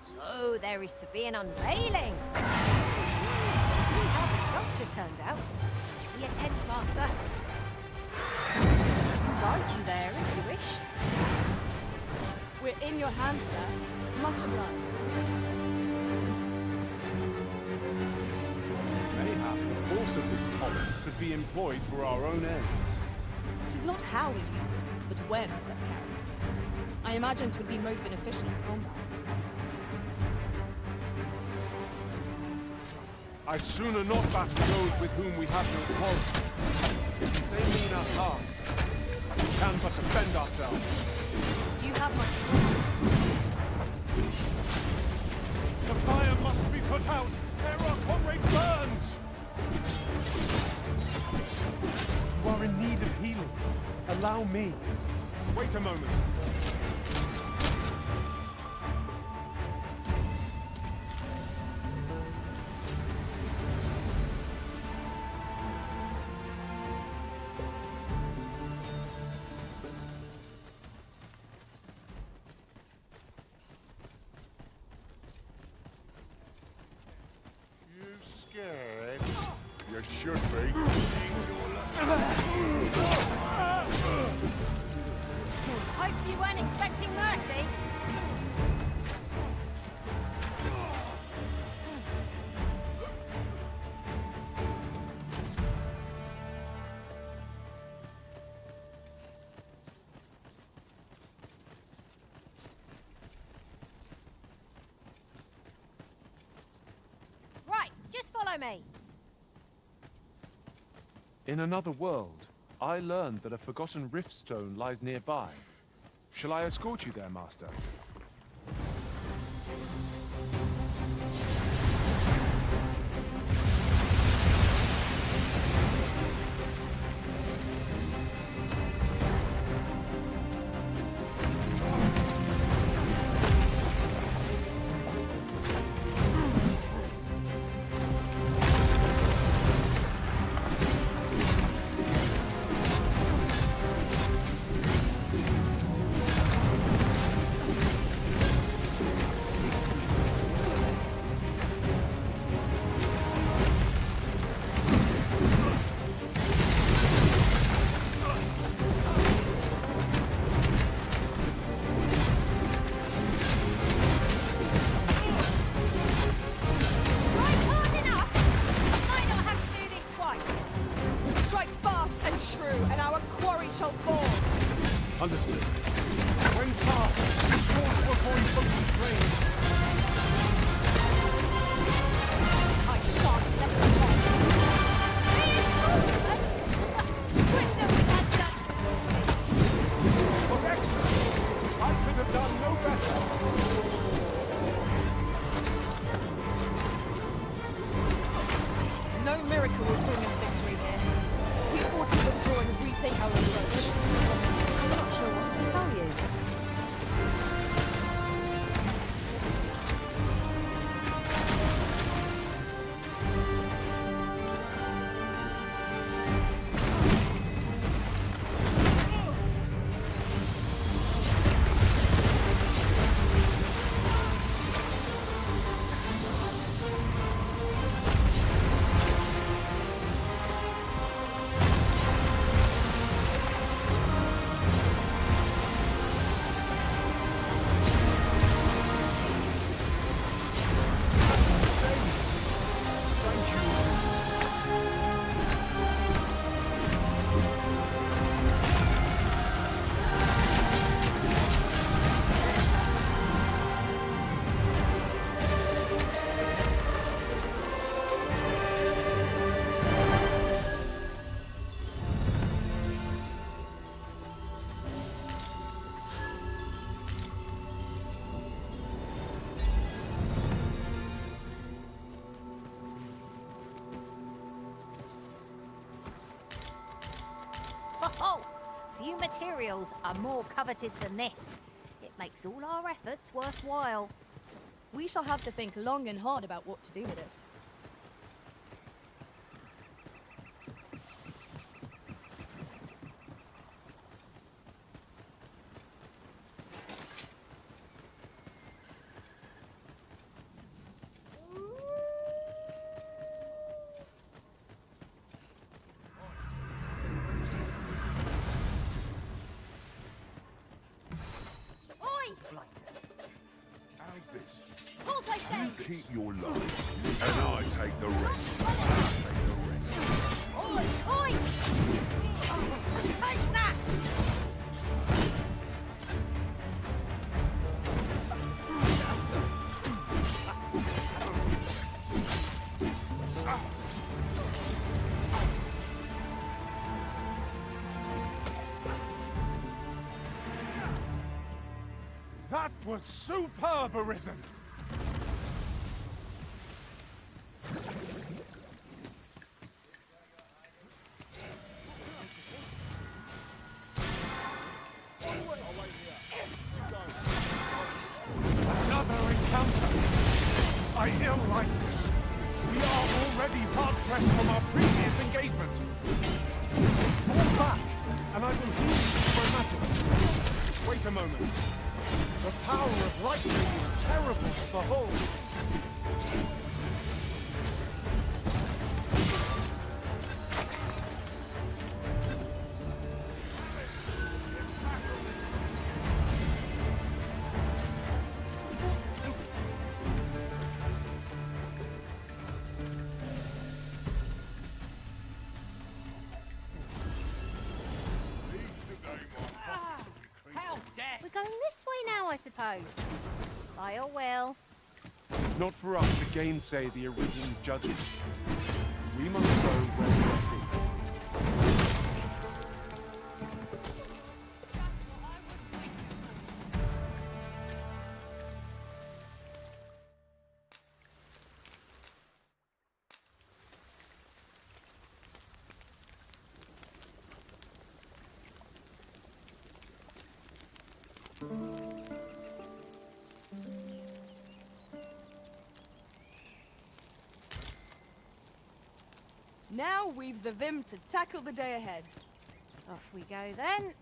So there is to be an unveiling. Curious to see how the sculpture turned out. Shall we attend, Master? Guide you there if you wish. We're in your hands, sir. Much obliged. Mayhap the force of this column could be employed for our own ends. It is not how we use this, but when that counts. I imagine it would be most beneficial in combat. I'd sooner not battle those with whom we have no quarrel. They mean us harm. We can but defend ourselves. You have my support. The fire must be put out ere our comrade burns! You are in need of healing. Allow me. Wait a moment. Scared? You should be. Hope you weren't expecting mercy. Right, just follow me. In another world, I learned that a forgotten rift stone lies nearby. Shall I escort you there, Master? Understood. When tasked, the swords were going from the train. I shan't let them on. Wouldn't know we had such resources. It was excellent. I could have done no better. No miracle will bring us victory here. We ought to withdraw and rethink our approach. I'm not sure what to tell you. Ho-ho! Few materials are more coveted than this. It makes all our efforts worthwhile. We shall have to think long and hard about what to do with it. keep your life, and I take the rest. I take the rest. Oi! Oi! Take that! That was superb, Arisen! Another encounter! I ill like this. We are already hard-pressed from our previous engagement. Fall back, and I will heal you for Annapolis. Wait a moment. The power of lightning is terrible to behold. We're going this way now, I suppose. By or will. Not for us to gainsay the Arisen judges. We must go where we are free. Now we've the vim to tackle the day ahead. Off we go then.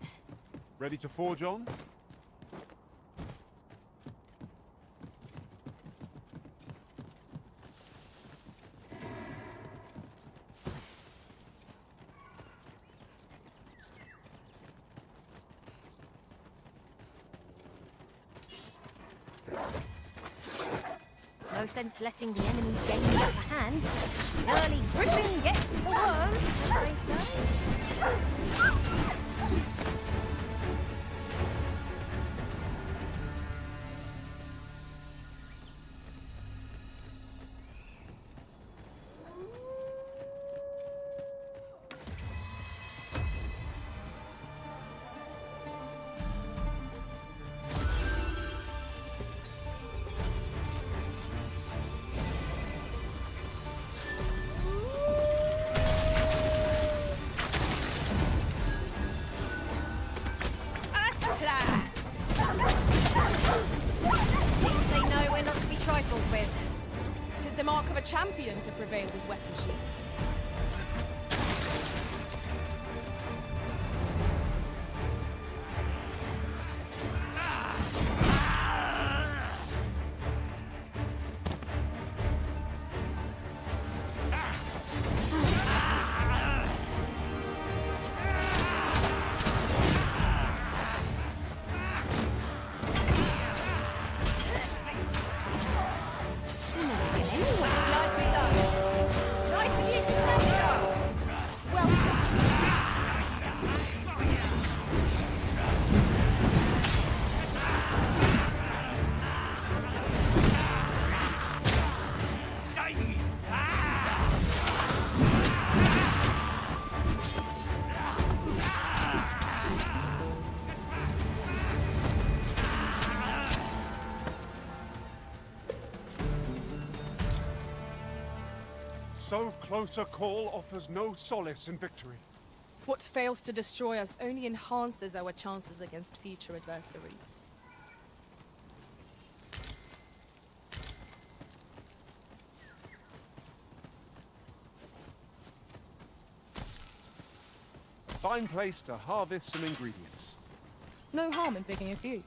Ready to forge on? No sense letting the enemy gain the upper hand. The early griffin gets the worm, as they say. Seems they know we're not to be trifled with. 'Tis the mark of a champion to prevail with weapon shield. Nicely done. Nice of you to say so. Well done. So close a call offers no solace in victory. What fails to destroy us only enhances our chances against future adversaries. Fine place to harvest some ingredients. No harm in picking a few.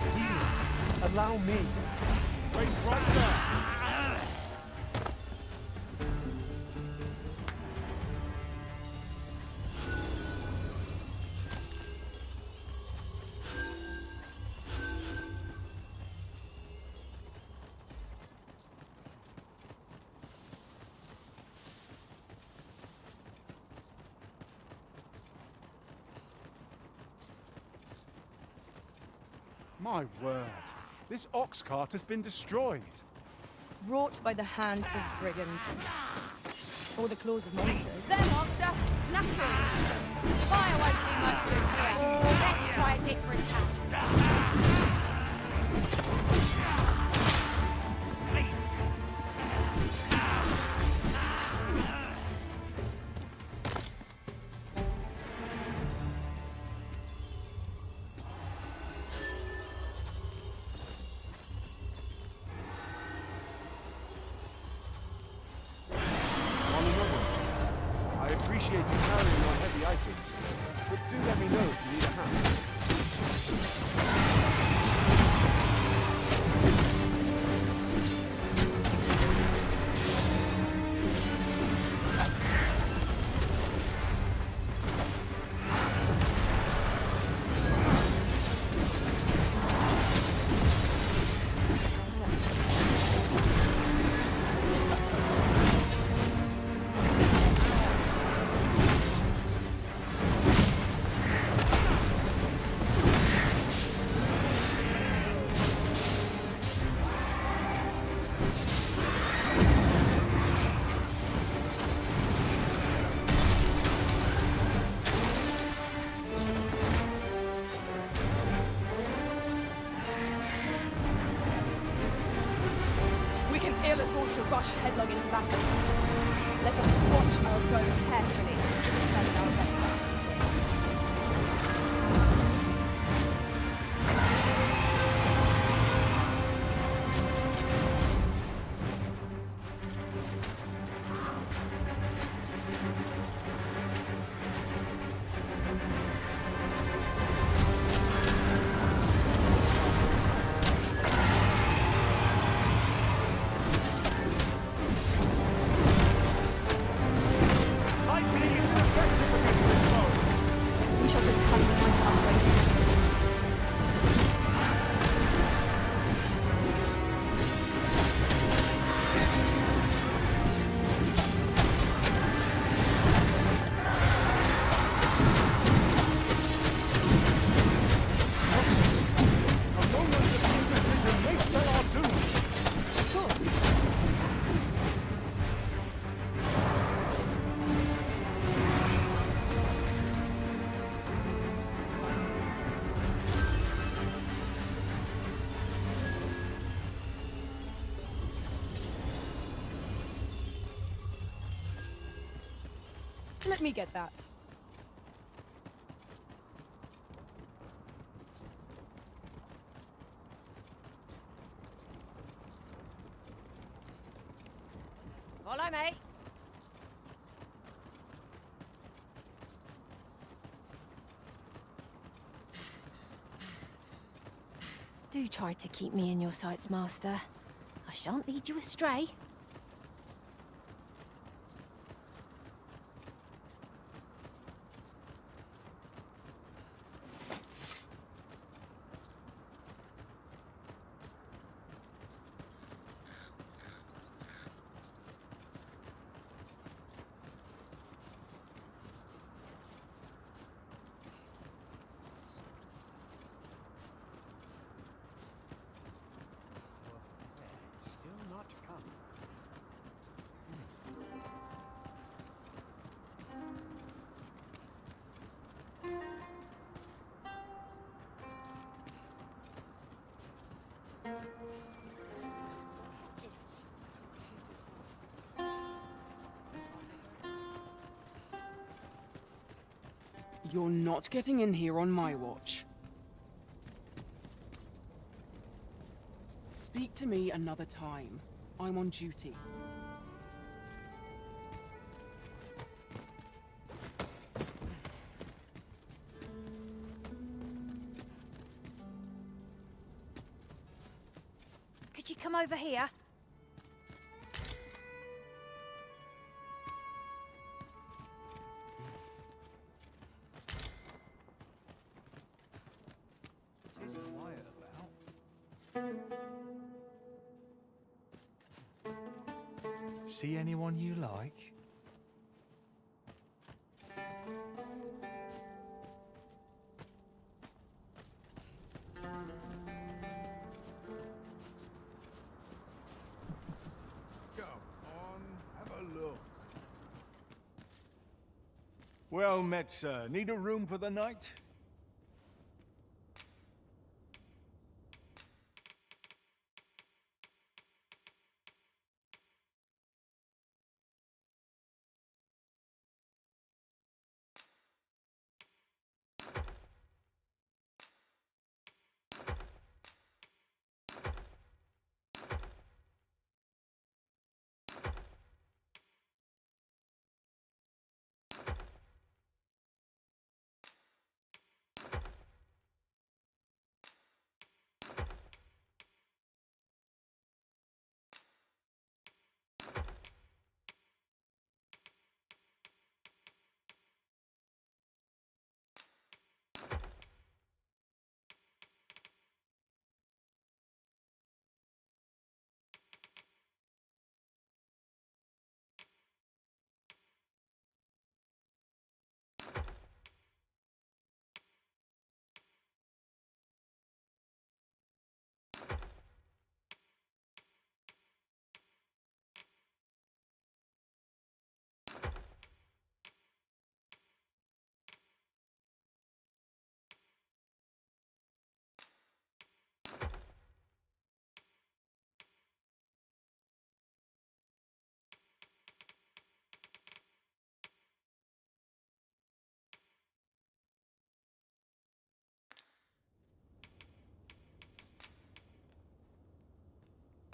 of healing. Allow me. Wait right there. My word, this ox cart has been destroyed. Wrought by the hands of brigands. Or the claws of monsters. There, master! Knackering! Fire won't do much good here. Let's try a different tack. I appreciate you carrying my heavy items, but do let me know if you need a hand. To rush headlong into battle. Let us watch our foe carefully to determine our best strategy. Let me get that. Follow me. Do try to keep me in your sights, Master. I shan't lead you astray. You're not getting in here on my watch. Speak to me another time. I'm on duty. Did you come over here? It is quiet about. See anyone you like? Well met, sir. Need a room for the night?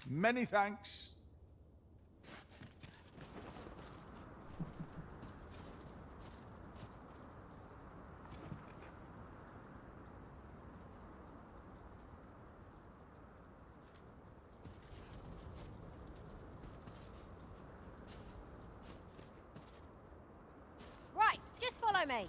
Many thanks. Right, just follow me.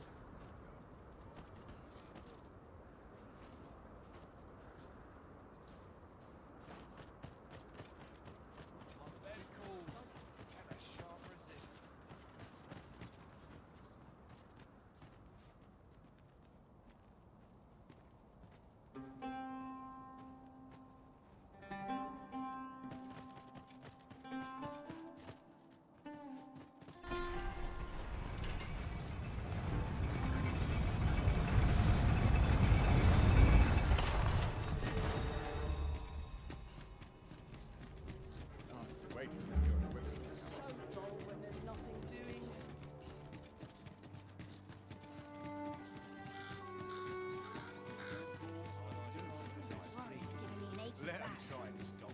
Let him try and stop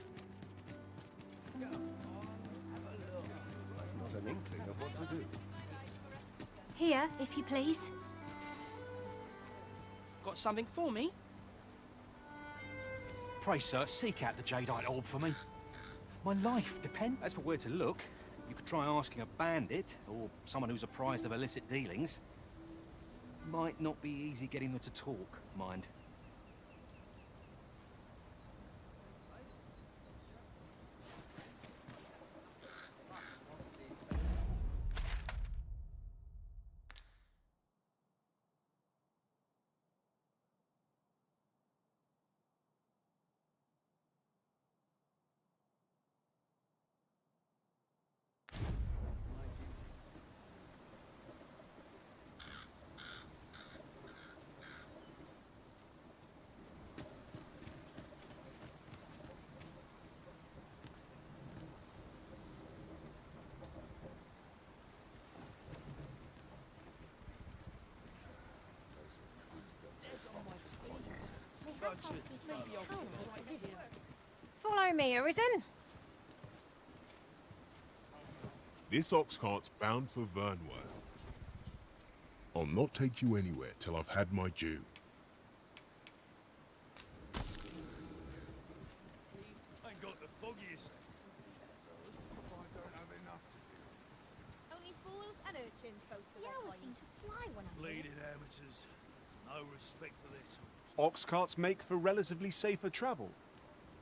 me. Not an inkling of what to do. Here, if you please. Got something for me? Pray, sir, seek out the jadeite orb for me. My life depends. As for where to look, you could try asking a bandit, or someone who's apprised of illicit dealings. Might not be easy getting them to talk, mind. Follow me, Arisen. This ox cart's bound for Vernworth. I'll not take you anywhere till I've had my due. Ain't got the The hours seem to fly when I'm here. Bleeding amateurs. No respect for their tools. Ox carts make for relatively safer travel.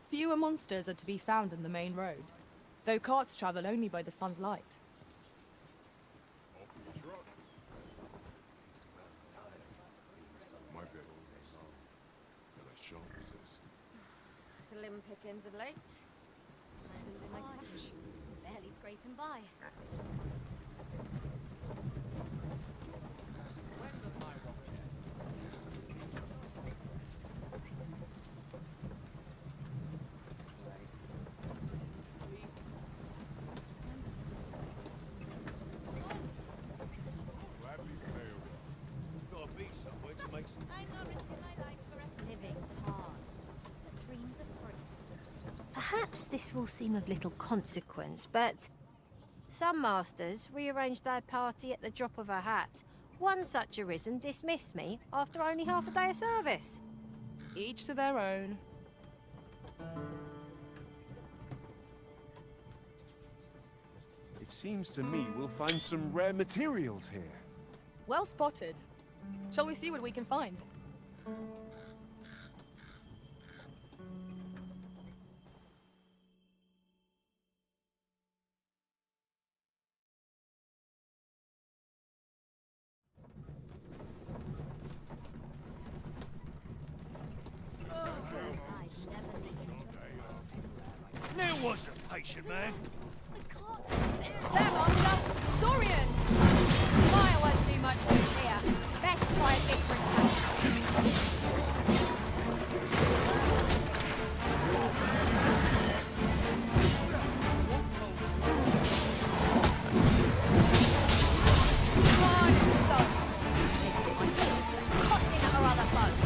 Fewer monsters are to be found in the main road, though carts travel only by the sun's light. Off you trot. My bed, and I shan't resist. Slim pickings of late. Times of my touch. Barely scraping by. Gladly stay a while. Gotta be somewhere to make some. I know it's what I like for living's hard, but dreams are free. Perhaps this will seem of little consequence, but some masters rearrange their party at the drop of a hat. One such arisen dismissed me after only half a day of service. Each to their own. It seems to me we'll find some rare materials here. Well spotted. Shall we see what we can find? There was a patient man. There, Master! Saurians! Fire won't do much good here. Best try a different tack. Tossing at our other foes.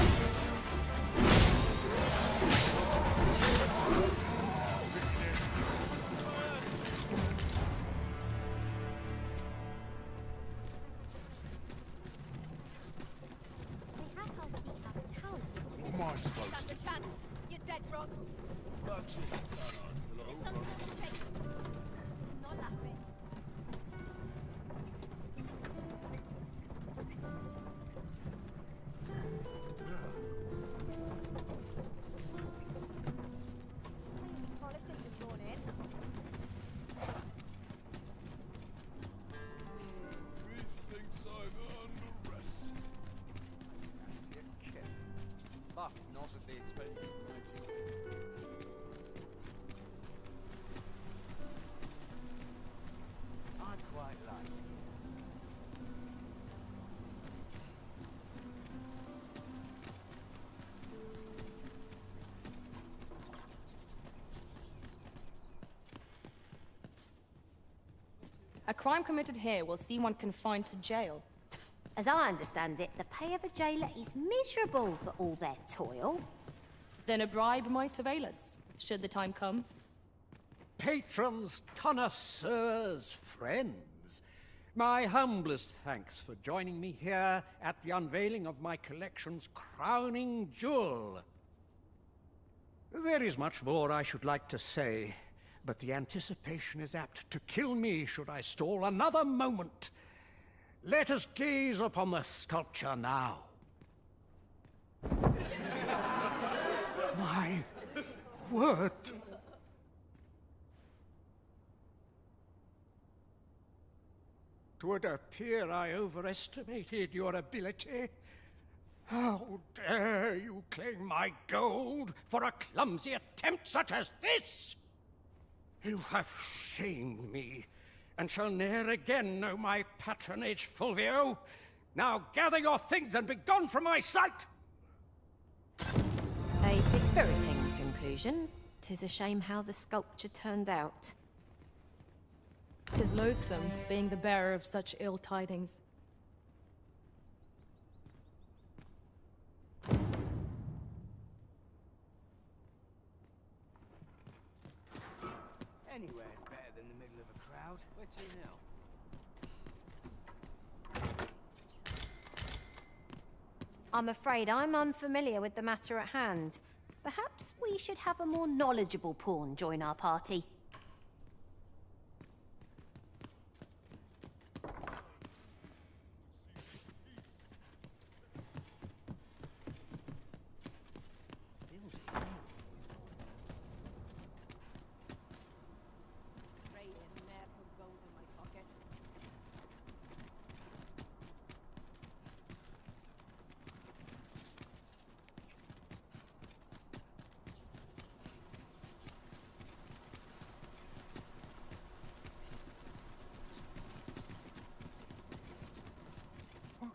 They have how seek out a town into What am I supposed to do? chance. You're dead wrong. That's it. Not laughing. Polished it this morning. Methinks I'm under arrest. Fancy a kick. But not at the expense of my duty. I quite like it. A crime committed here will see one confined to jail. As I understand it, the pay of a jailer is miserable for all their toil. Then a bribe might avail us, should the time come. Patrons, connoisseurs, friends, my humblest thanks for joining me here at the unveiling of my collection's crowning jewel. There is much more I should like to say, but the anticipation is apt to kill me should I stall another moment. Let us gaze upon the sculpture now. My word! Twould appear I overestimated your ability. How dare you claim my gold for a clumsy attempt such as this? You have shamed me, and shall ne'er again know my patronage, Fulvio. Now gather your things and be gone from my sight! A dispiriting conclusion. 'Tis a shame how the sculpture turned out. 'Tis loathsome, being the bearer of such ill tidings. Anywhere's better than the middle of a crowd. Where to now? I'm afraid I'm unfamiliar with the matter at hand. Perhaps we should have a more knowledgeable pawn join our party.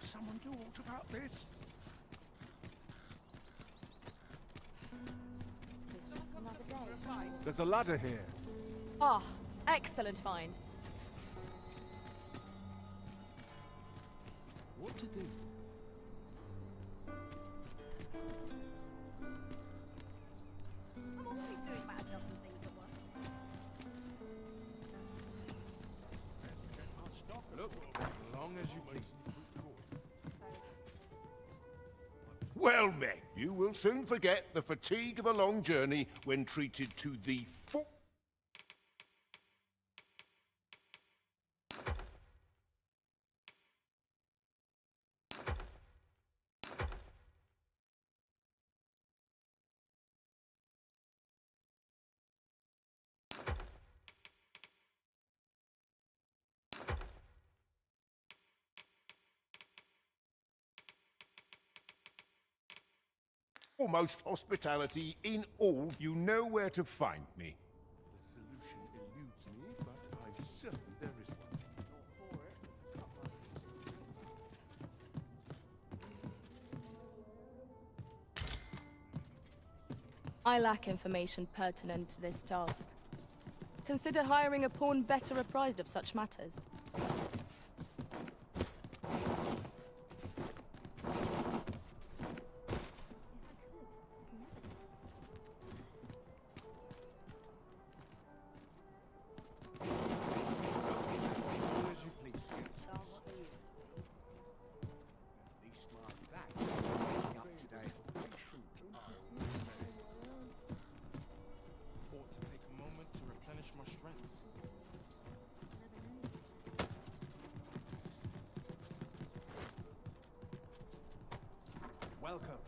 someone do aught about this? It's just another day. There's a ladder here. Ah, excellent find. What to do? I'm always doing about a dozen things at once. Look, as long as you please. Well met. You will soon forget the fatigue of a long journey when treated to the full. Almost hospitality in all. You know where to find me. The solution eludes me, but I'm certain there is one. I lack information pertinent to this task. Consider hiring a pawn better apprised of such matters. Welcome.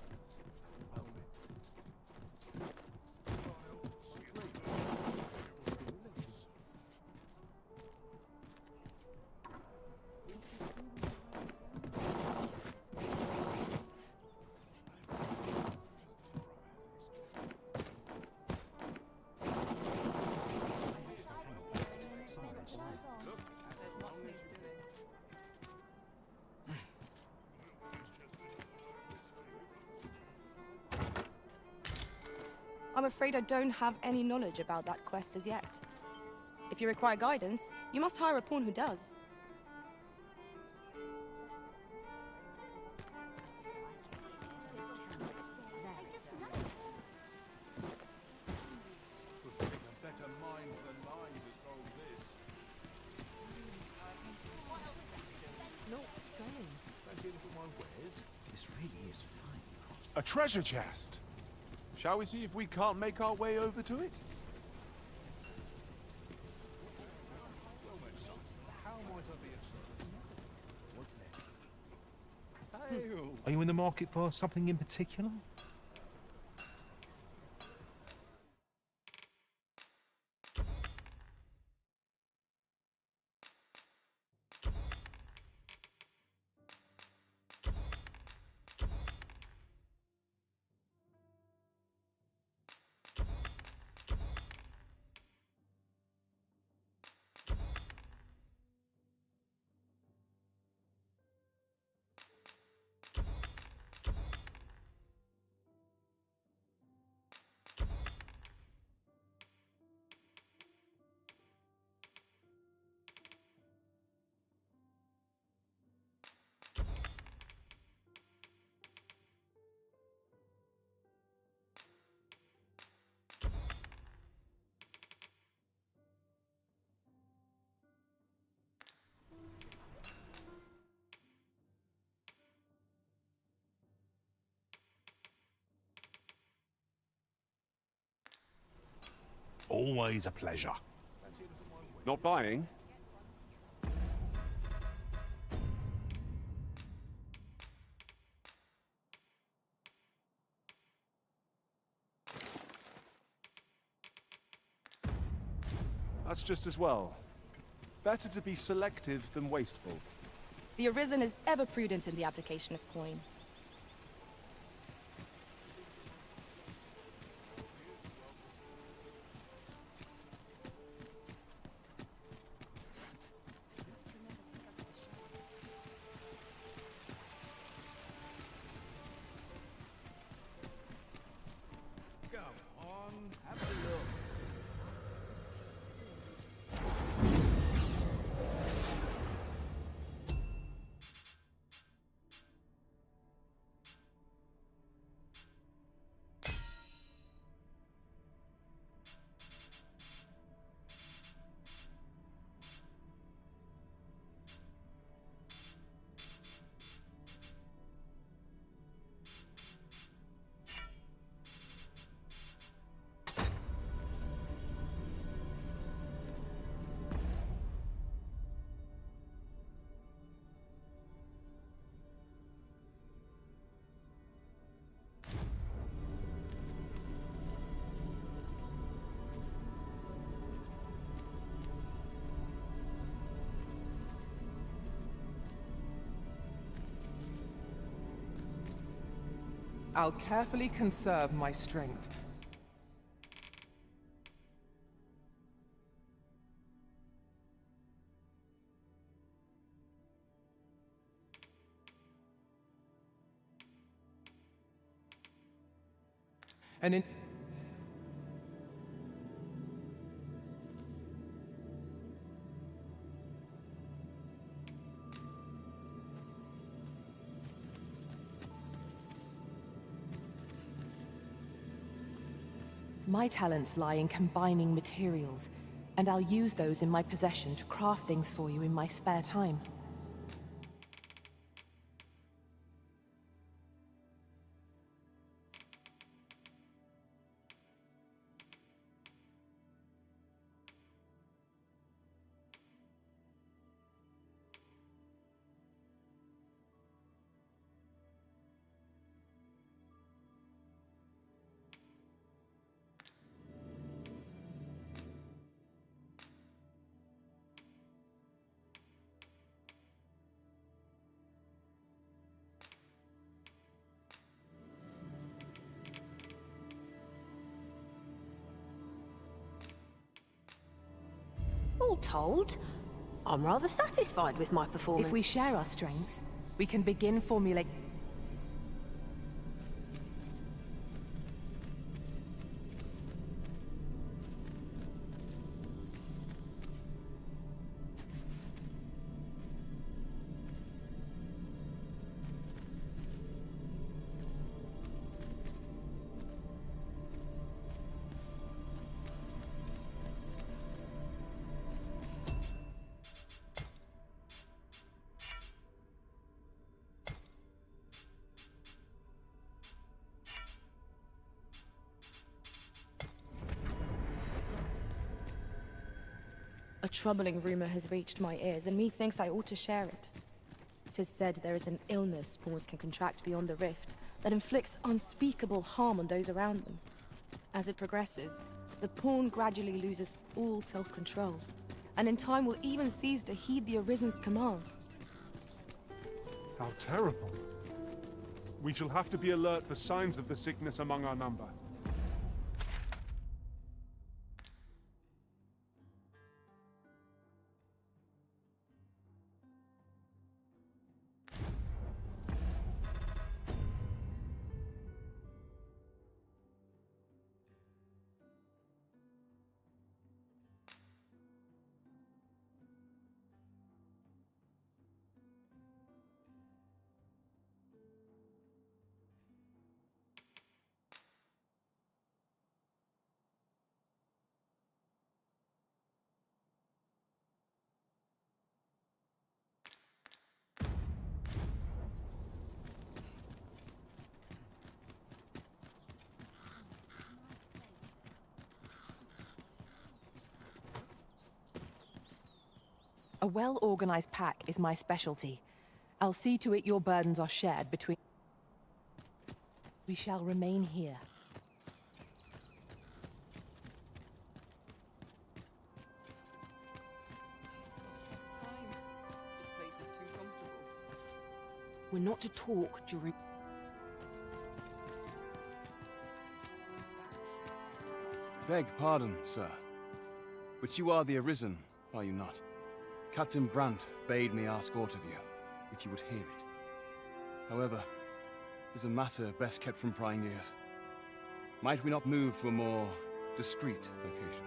Well met. I'm afraid I don't have any knowledge about that quest as yet. If you require guidance, you must hire a pawn who does. A treasure chest. Shall we see if we can't make our way over to it? What's next? Are you in the market for something in particular? Always a pleasure. Not buying? That's just as well. Better to be selective than wasteful. The Arisen is ever prudent in the application of coin. I'll carefully conserve my strength. And in... My talents lie in combining materials, and I'll use those in my possession to craft things for you in my spare time. All told, I'm rather satisfied with my performance. If we share our strengths, we can begin formulating... A troubling rumor has reached my ears, and methinks I ought to share it. 'Tis said there is an illness pawns can contract beyond the rift that inflicts unspeakable harm on those around them. As it progresses, the pawn gradually loses all self-control, and in time will even cease to heed the Arisen's commands. How terrible. We shall have to be alert for signs of the sickness among our number. A well-organized pack is my specialty. I'll see to it your burdens are shared between... We shall remain here. This place is too comfortable. We're not to talk during... Beg pardon, sir. But you are the Arisen, are you not? Captain Brandt bade me ask aught of you, if you would hear it. However, 'tis a matter best kept from prying ears. Might we not move to a more discreet location?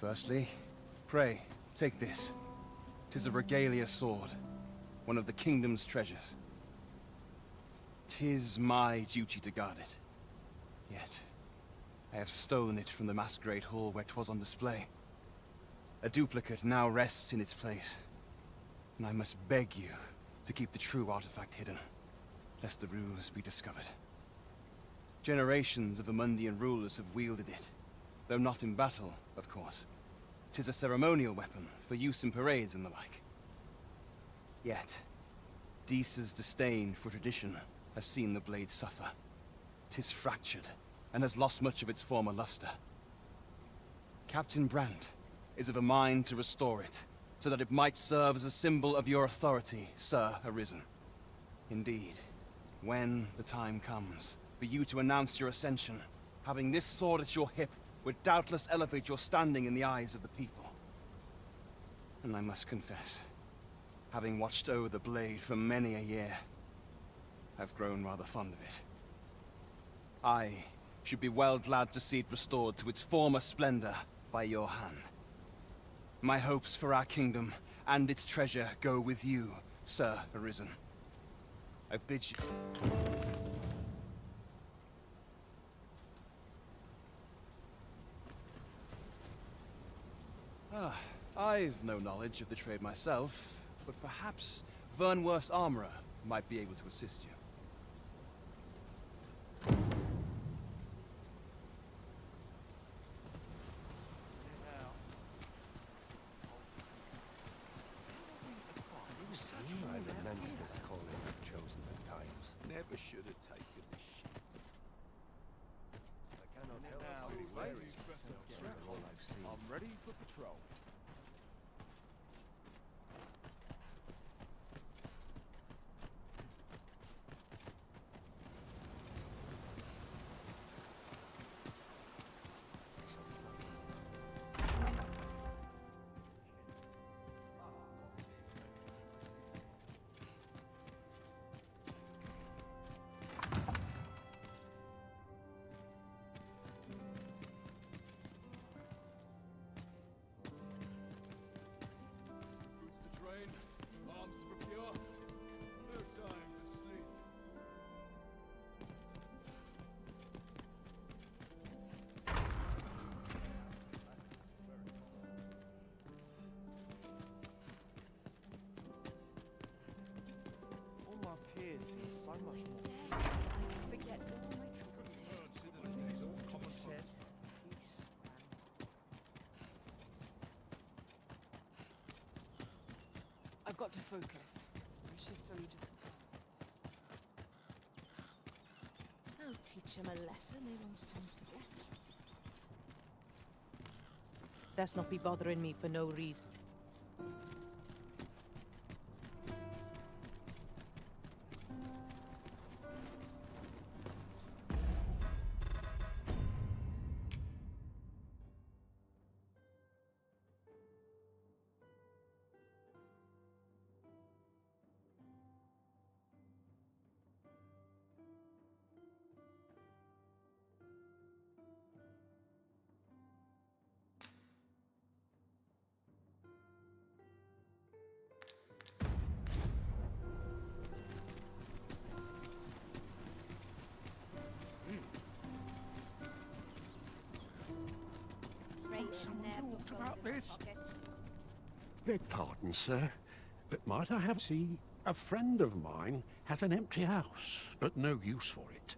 Firstly, pray, take this. 'Tis a regalia sword, one of the kingdom's treasures. 'Tis my duty to guard it. Yet, I have stolen it from the masquerade hall where 'twas on display. A duplicate now rests in its place, and I must beg you to keep the true artifact hidden, lest the ruse be discovered. Generations of Amundian rulers have wielded it, though not in battle, of course. 'Tis a ceremonial weapon for use in parades and the like. Yet, Desa's disdain for tradition has seen the blade suffer. 'Tis fractured, and has lost much of its former luster. Captain Brandt is of a mind to restore it, so that it might serve as a symbol of your authority, Sir Arisen. Indeed, when the time comes for you to announce your ascension, having this sword at your hip would doubtless elevate your standing in the eyes of the people. And I must confess, having watched over the blade for many a year, I've grown rather fond of it. I should be well glad to see it restored to its former splendor by your hand. My hopes for our kingdom and its treasure go with you, Sir Arisen. I bid you... I've no knowledge of the trade myself, but perhaps Vernworth's armorer might be able to assist you. I lament this calling I've chosen at times. Never should have taken this shit. I cannot help all I've seen. I'm ready for patrol. So much more. Forget all my troubles. I've got to focus. My shifts are each. I'll teach them a lesson they will soon forget. Best not be bothering me for no reason. About this? Beg pardon, sir, but might I have... See, a friend of mine has an empty house, but no use for it.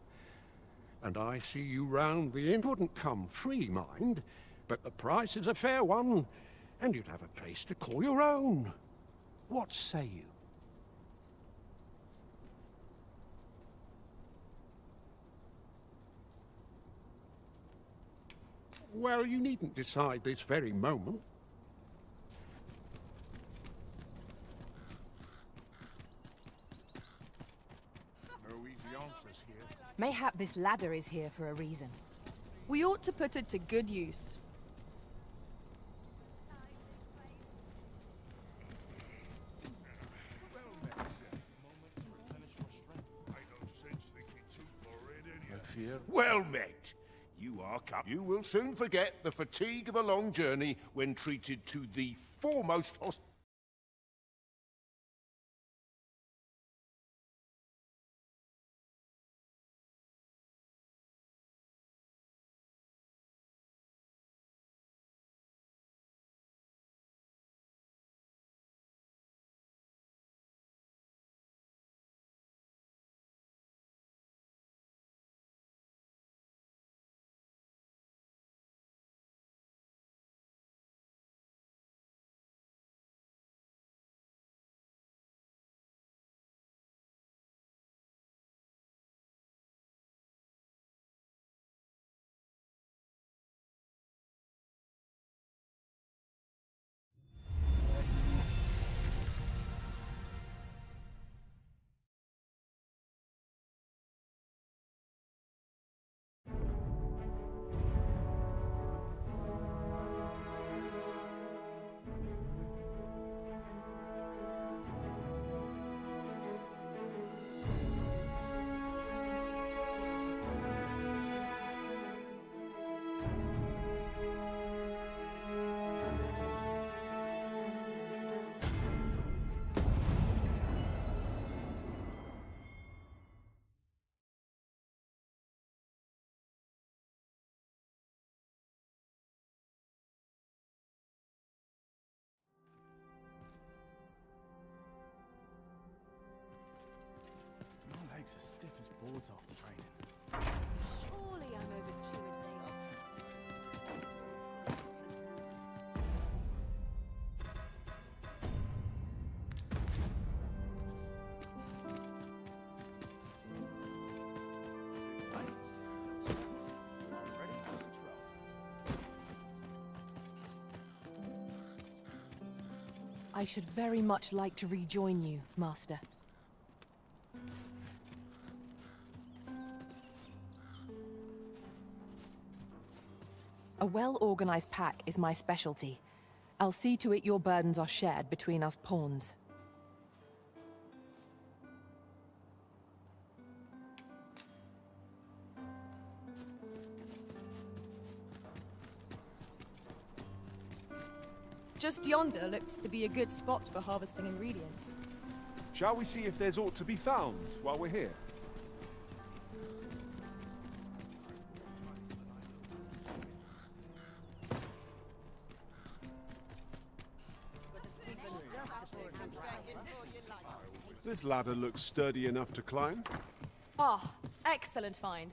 And I see you round the inn. Wouldn't come free, mind, but the price is a fair one, and you'd have a place to call your own. What say you? Well, you needn't decide this very moment. No easy answers here. Mayhap this ladder is here for a reason. We ought to put it to good use. Well met. You are come. You will soon forget the fatigue of a long journey when treated to the foremost hospital. swords after training. Surely I'm overdue a day off. I should very much like to rejoin you, Master. A well-organized pack is my specialty. I'll see to it your burdens are shared between us pawns. Just yonder looks to be a good spot for harvesting ingredients. Shall we see if there's aught to be found while we're here? This ladder looks sturdy enough to climb. Ah, excellent find.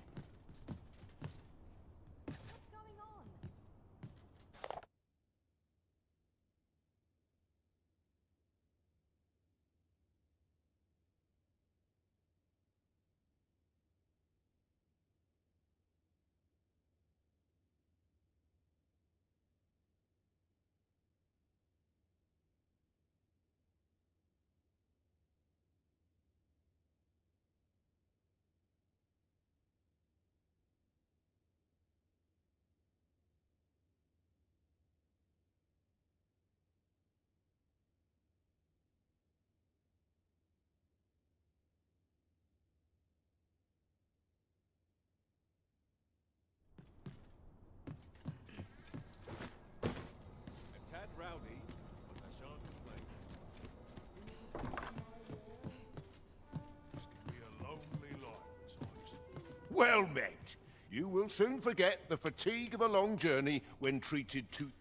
Well met. You will soon forget the fatigue of a long journey when treated to...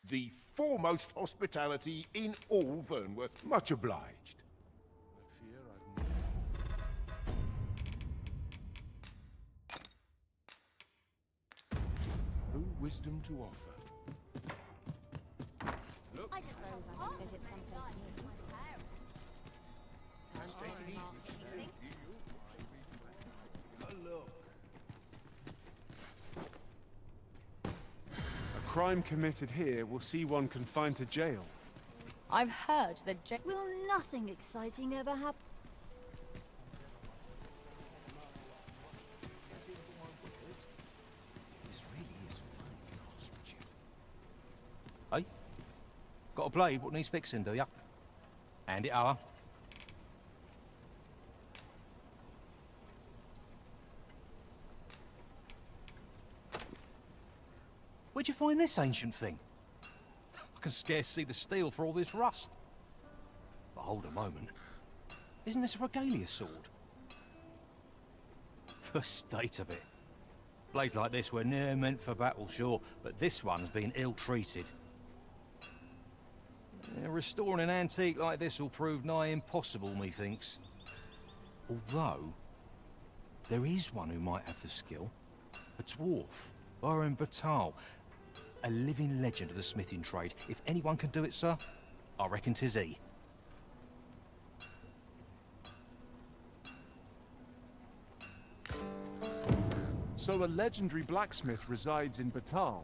the foremost hospitality in all Vernworth. Much obliged. No wisdom to offer. Look. I suppose I could visit some place Take it easy. Look. A crime committed here will see one confined to jail. I've heard that Will nothing exciting ever happen? This really is fun, hasn't you? Hey? Got a blade what needs fixing, do ya? Hand it over. Where'd you find this ancient thing? I can scarce see the steel for all this rust. But hold a moment. Isn't this a regalia sword? The state of it. Blades like this were ne'er meant for battle, sure, but this one's been ill-treated. Restoring an antique like this will prove nigh impossible, methinks. Although, there is one who might have the skill. A dwarf, Baron Batal. A living legend of the smithing trade. If anyone can do it, sir, I reckon 'tis he. So a legendary blacksmith resides in Batal.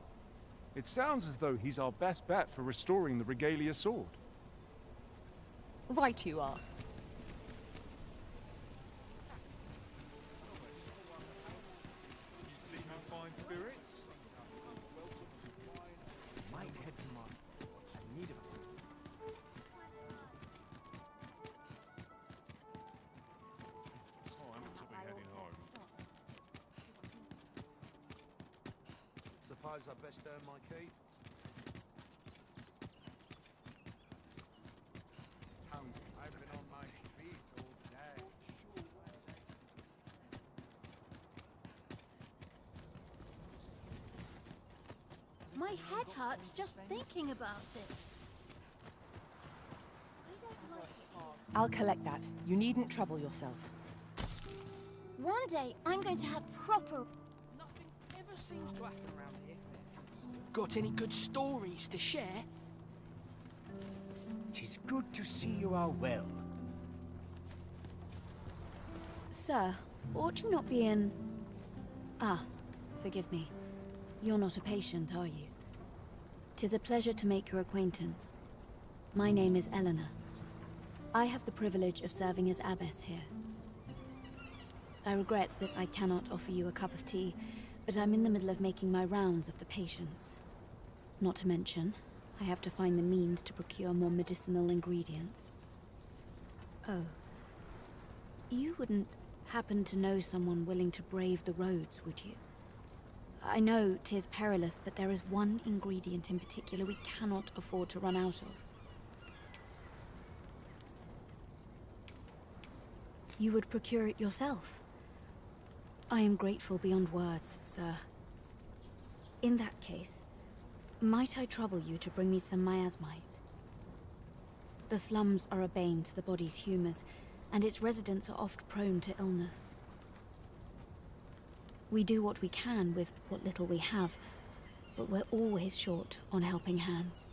It sounds as though he's our best bet for restoring the regalia sword. right you are. You see no fine spirits? Might head to my... I need a... Time to be heading home. Suppose I best earn my keep. Townsend, I've been on my My head hurts just thinking about it. I don't like it. I'll collect that. You needn't trouble yourself. One day, I'm going to have proper... Nothing ever seems to happen around here. Got any good stories to share? 'Tis good to see you are well. Sir, ought you not be in... Ah, forgive me. You're not a patient, are you? 'Tis a pleasure to make your acquaintance. My name is Eleanor. I have the privilege of serving as abbess here. I regret that I cannot offer you a cup of tea, but I'm in the middle of making my rounds of the patients. Not to mention, I have to find the means to procure more medicinal ingredients. Oh. You wouldn't happen to know someone willing to brave the roads, would you? I know 'tis perilous, but there is one ingredient in particular we cannot afford to run out of. You would procure it yourself? I am grateful beyond words, sir. In that case, might I trouble you to bring me some miasmite? The slums are a bane to the body's humors, and its residents are oft prone to illness. We do what we can with what little we have, but we're always short on helping hands.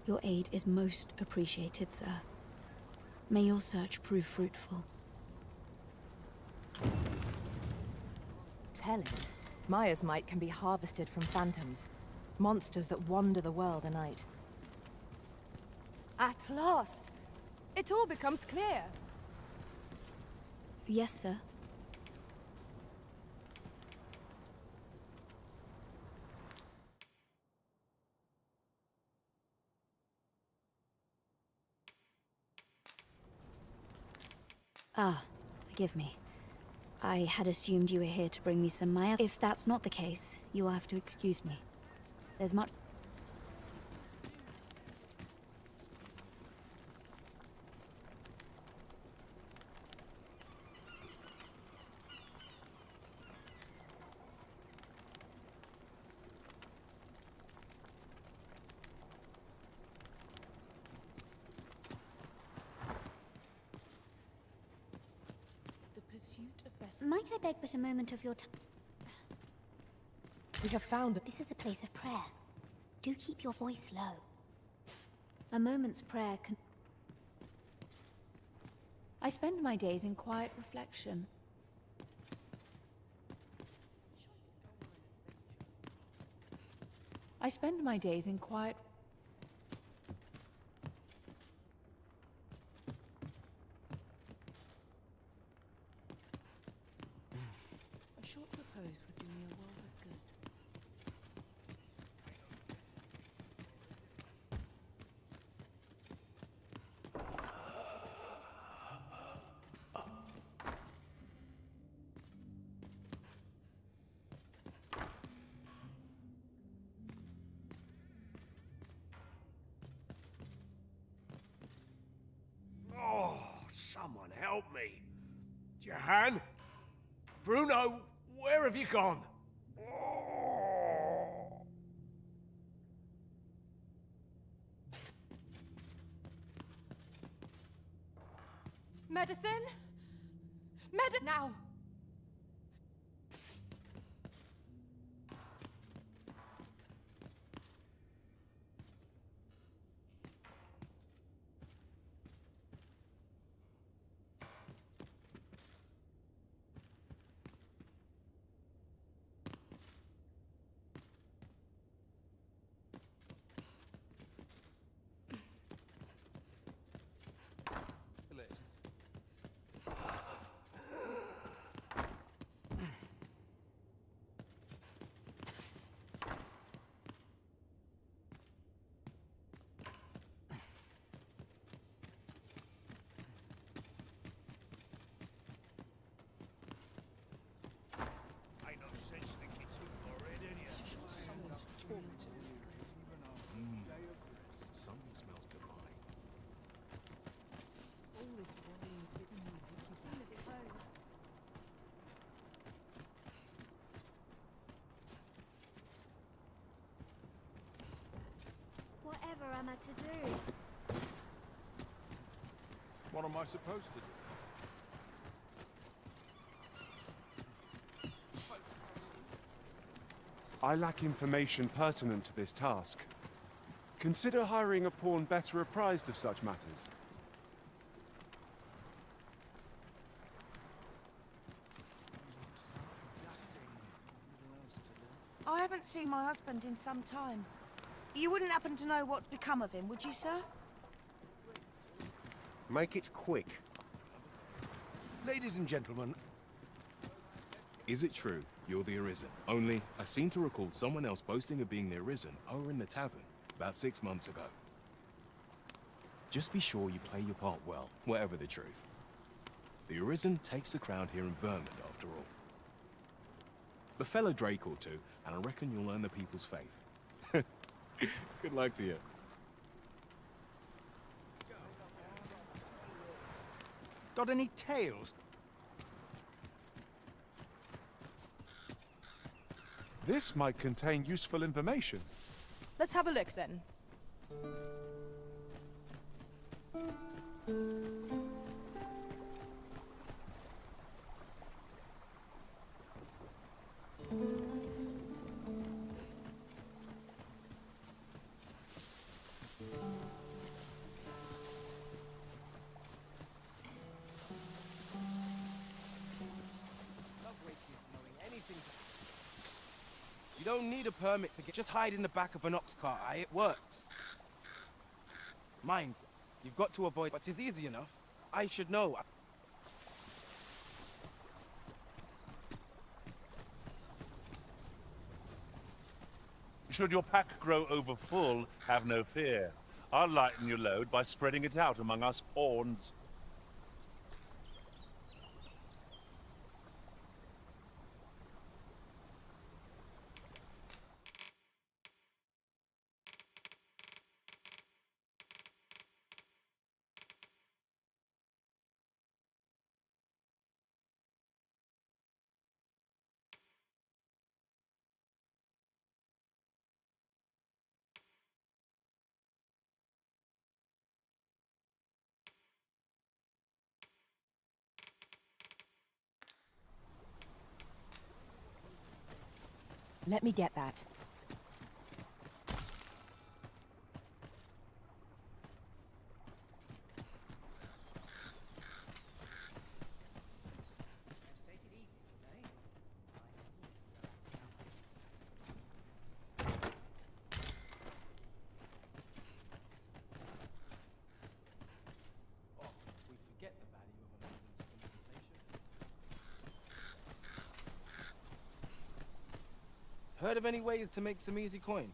Your aid is most appreciated, sir. May your search prove fruitful. Tellings. Miasmite can be harvested from phantoms, monsters that wander the world a night. At last! It all becomes clear. Yes, sir. Ah, forgive me. I had assumed you were here to bring me some Maya. If that's not the case, you will have to excuse me. There's much... Might I beg but a moment of your time? We have found... This is a place of prayer. Do keep your voice low. A moment's prayer can... I spend my days in quiet reflection. I spend my days in quiet... A short repose would do me a world of good. Oh, someone help me. Jahan? Bruno, where have you gone? Medicine? Now! whatever am I to do? What am I supposed to do? I lack information pertinent to this task. Consider hiring a pawn better apprised of such matters. I haven't seen my husband in some time. You wouldn't happen to know what's become of him, would you, sir? Make it quick. Ladies and gentlemen, Is it true you're the Arisen? Only, I seem to recall someone else boasting of being the Arisen over in the tavern about 6 months ago. Just be sure you play your part well, whatever the truth. The Arisen takes the crown here in Vermund, after all. A fellow Drake or two, and I reckon you'll earn the people's faith. Good luck to you. got any tales? This might contain useful information. Let's have a look then. You don't need a permit to get. Just hide in the back of an ox cart, aye? It works. Mind, you've got to avoid, but it's easy enough. I should know. Should your pack grow over full, have no fear. I'll lighten your load by spreading it out among us pawns. Let me get that. Heard of any ways to make some easy coin?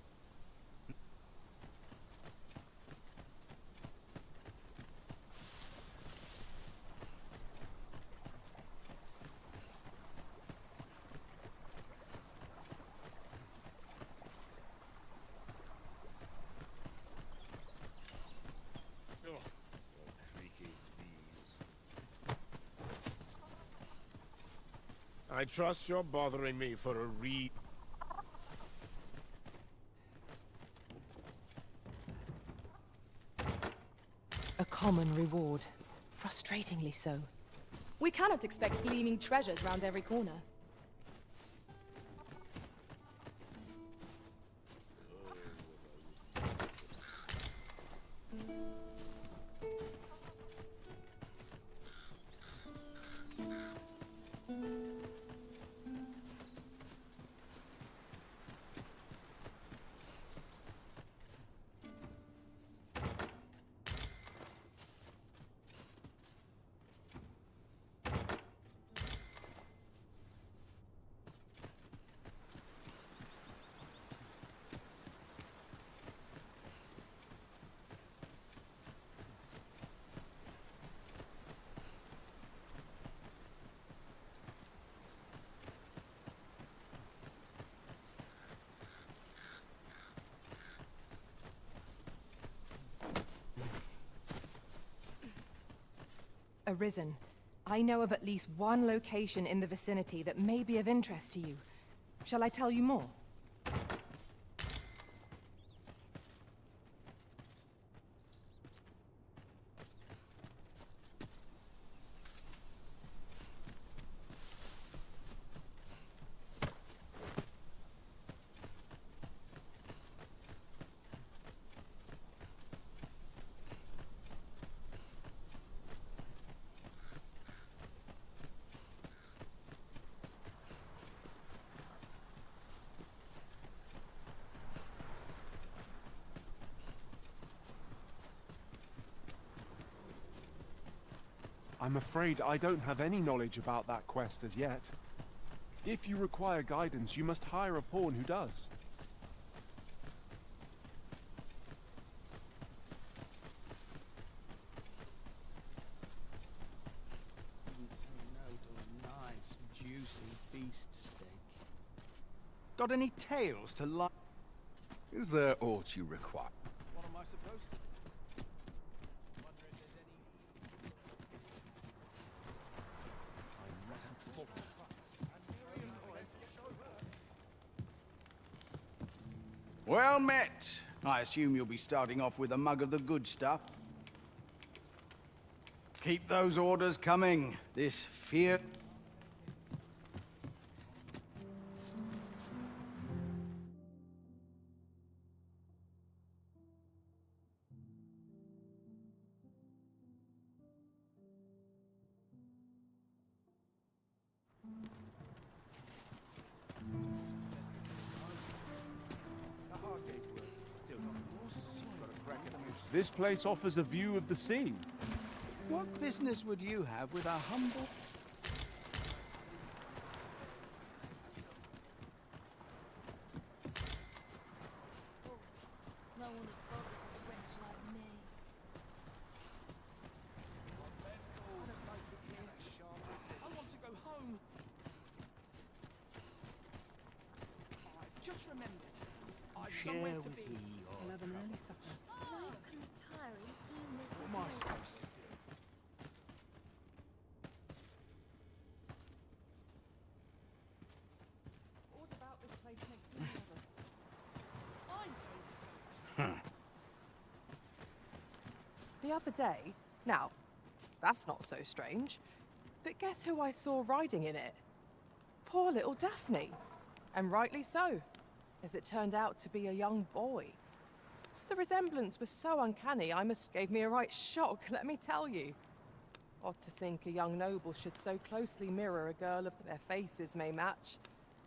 I trust you're bothering me for a A common reward. Frustratingly so. We cannot expect gleaming treasures round every corner. Arisen, I know of at least one location in the vicinity that may be of interest to you. Shall I tell you more? I'm afraid I don't have any knowledge about that quest as yet. If you require guidance, you must hire a pawn who does. Nice, juicy beast steak. Got any tales to lie? Is there aught you require? What am I supposed to do? Well met. I assume you'll be starting off with a mug of the good stuff. Keep those orders coming. This fear... This place offers a view of the sea. What business would you have with our humble... No one would bother with a wench like me. I want to go home. Just remember, I've somewhere to be. We'll have an early supper. What am I supposed to do? What about this place next door to us? I'm going to The other day, now, that's not so strange, but guess who I saw riding in it? Poor little Daphne. And rightly so, as it turned out to be a young boy. The resemblance was so uncanny, I must gave me a right shock, let me tell you. Odd to think a young noble should so closely mirror a girl of their faces may match,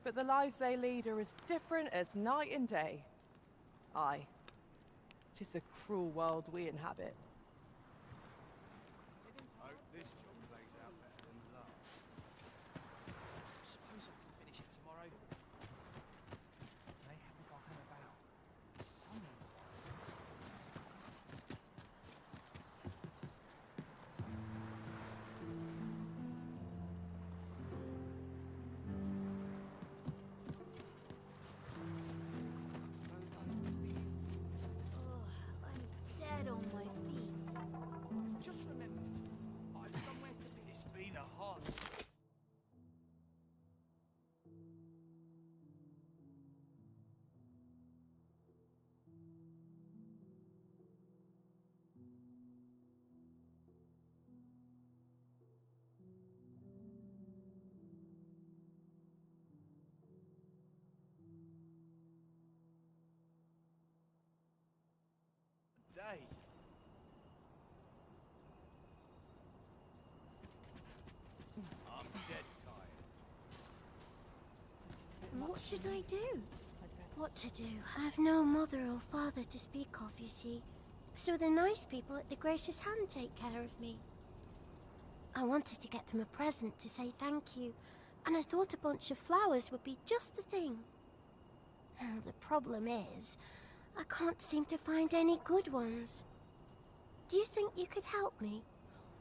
but the lives they lead are as different as night and day. Aye, 'tis a cruel world we inhabit. Hope this job plays out better than the last. suppose I can finish it tomorrow. May have if I hang about. Sunny. I'm dead on my feet. Just remember, I've somewhere to be. It's been a hot... day. I'm dead tired. What should I do? What to do? I've no mother or father to speak of, you see. So the nice people at the Gracious Hand take care of me. I wanted to get them a present to say thank you, and I thought a bunch of flowers would be just the thing. The problem is, I can't seem to find any good ones. Do you think you could help me?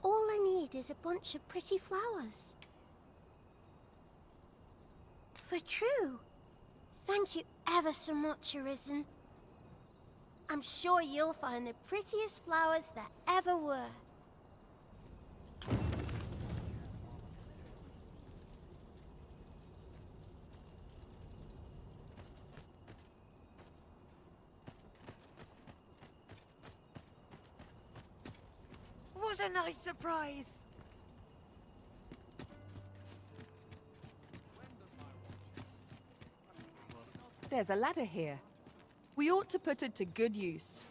All I need is a bunch of pretty flowers. For true. Thank you ever so much, Arisen. I'm sure you'll find the prettiest flowers that ever were. What a nice surprise! There's a ladder here. We ought to put it to good use.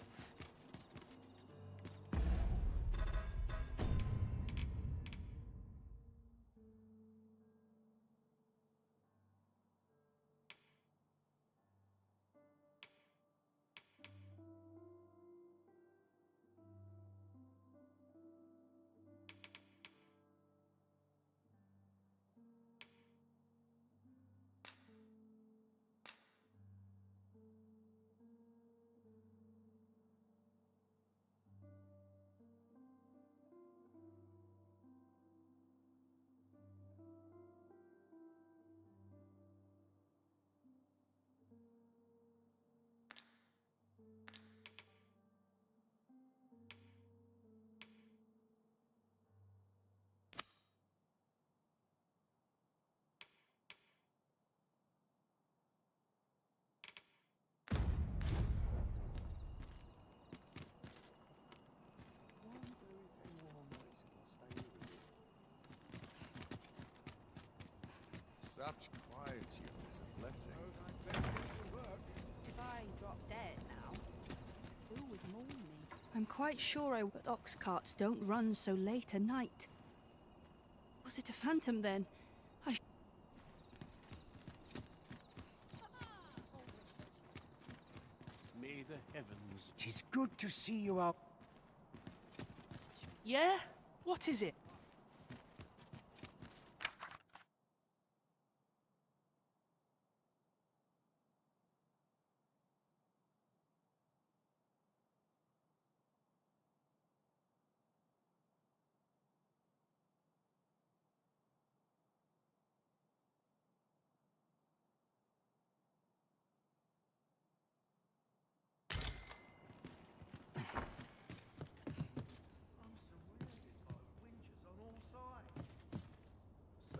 Such quietude is a blessing. If I drop dead now, who would mourn me? I'm quite sure but ox carts don't run so late at night. Was it a phantom then? May the heavens... 'Tis good to see you out. Yeah? What is it?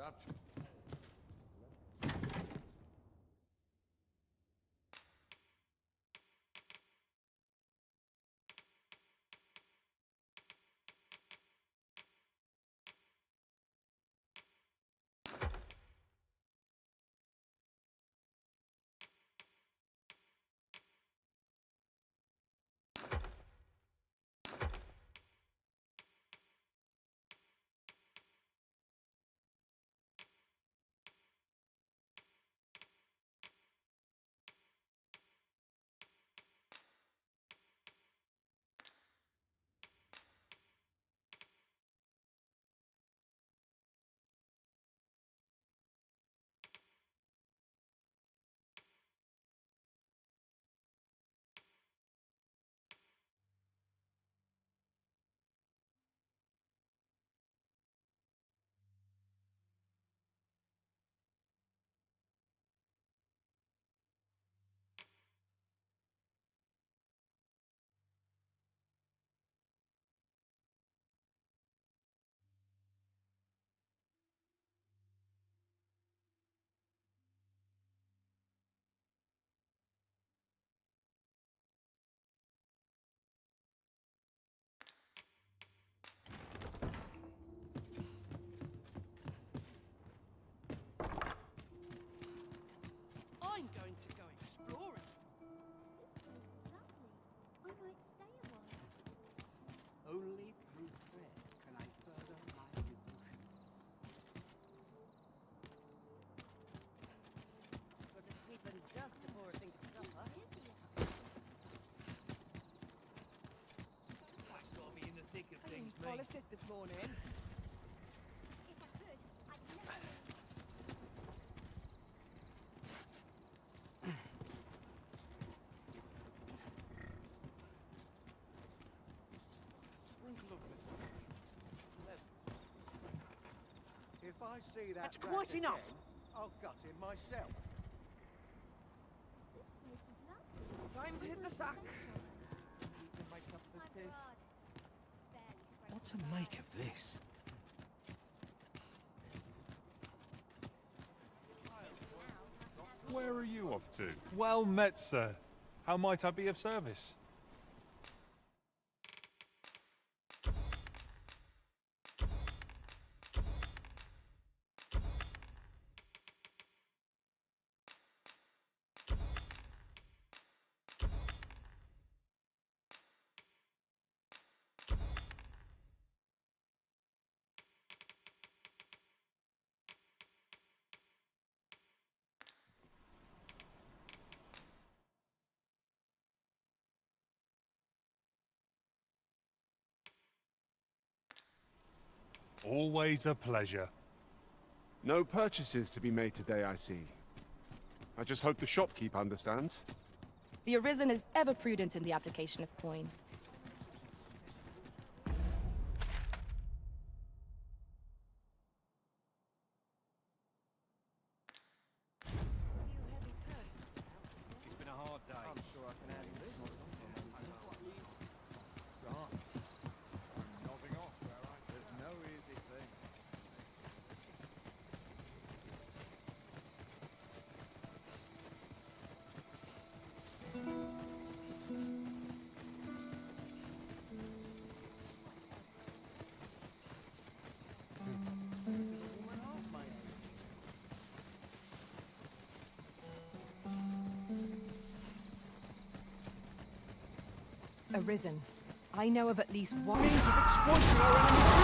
Such... I'm going to go exploring. This place is lovely. I might stay a while. Only through prayer can I further my devotion. Got to sweep and dust before I think of supper. I've got to be in the thick of I things, me. polished it this morning. If I could, I'd never... Sprinkle of myself. If I see that That's rat quite enough. again, I'll gut him myself. This place is lovely. Time to hit the sack. Sunshine. Keep the makeup My sisters. God. Barely scraped What to the make surface. of this? Where are you off to? Well met, sir. How might I be of service? Always a pleasure. No purchases to be made today, I see. I just hope the shopkeep understands. The Arisen is ever prudent in the application of coin. It's been a hard day. I'm sure I can handle this. Nodding off where I says no easy thing. Arisen. I know of at least one. Means of exploiting our enemy's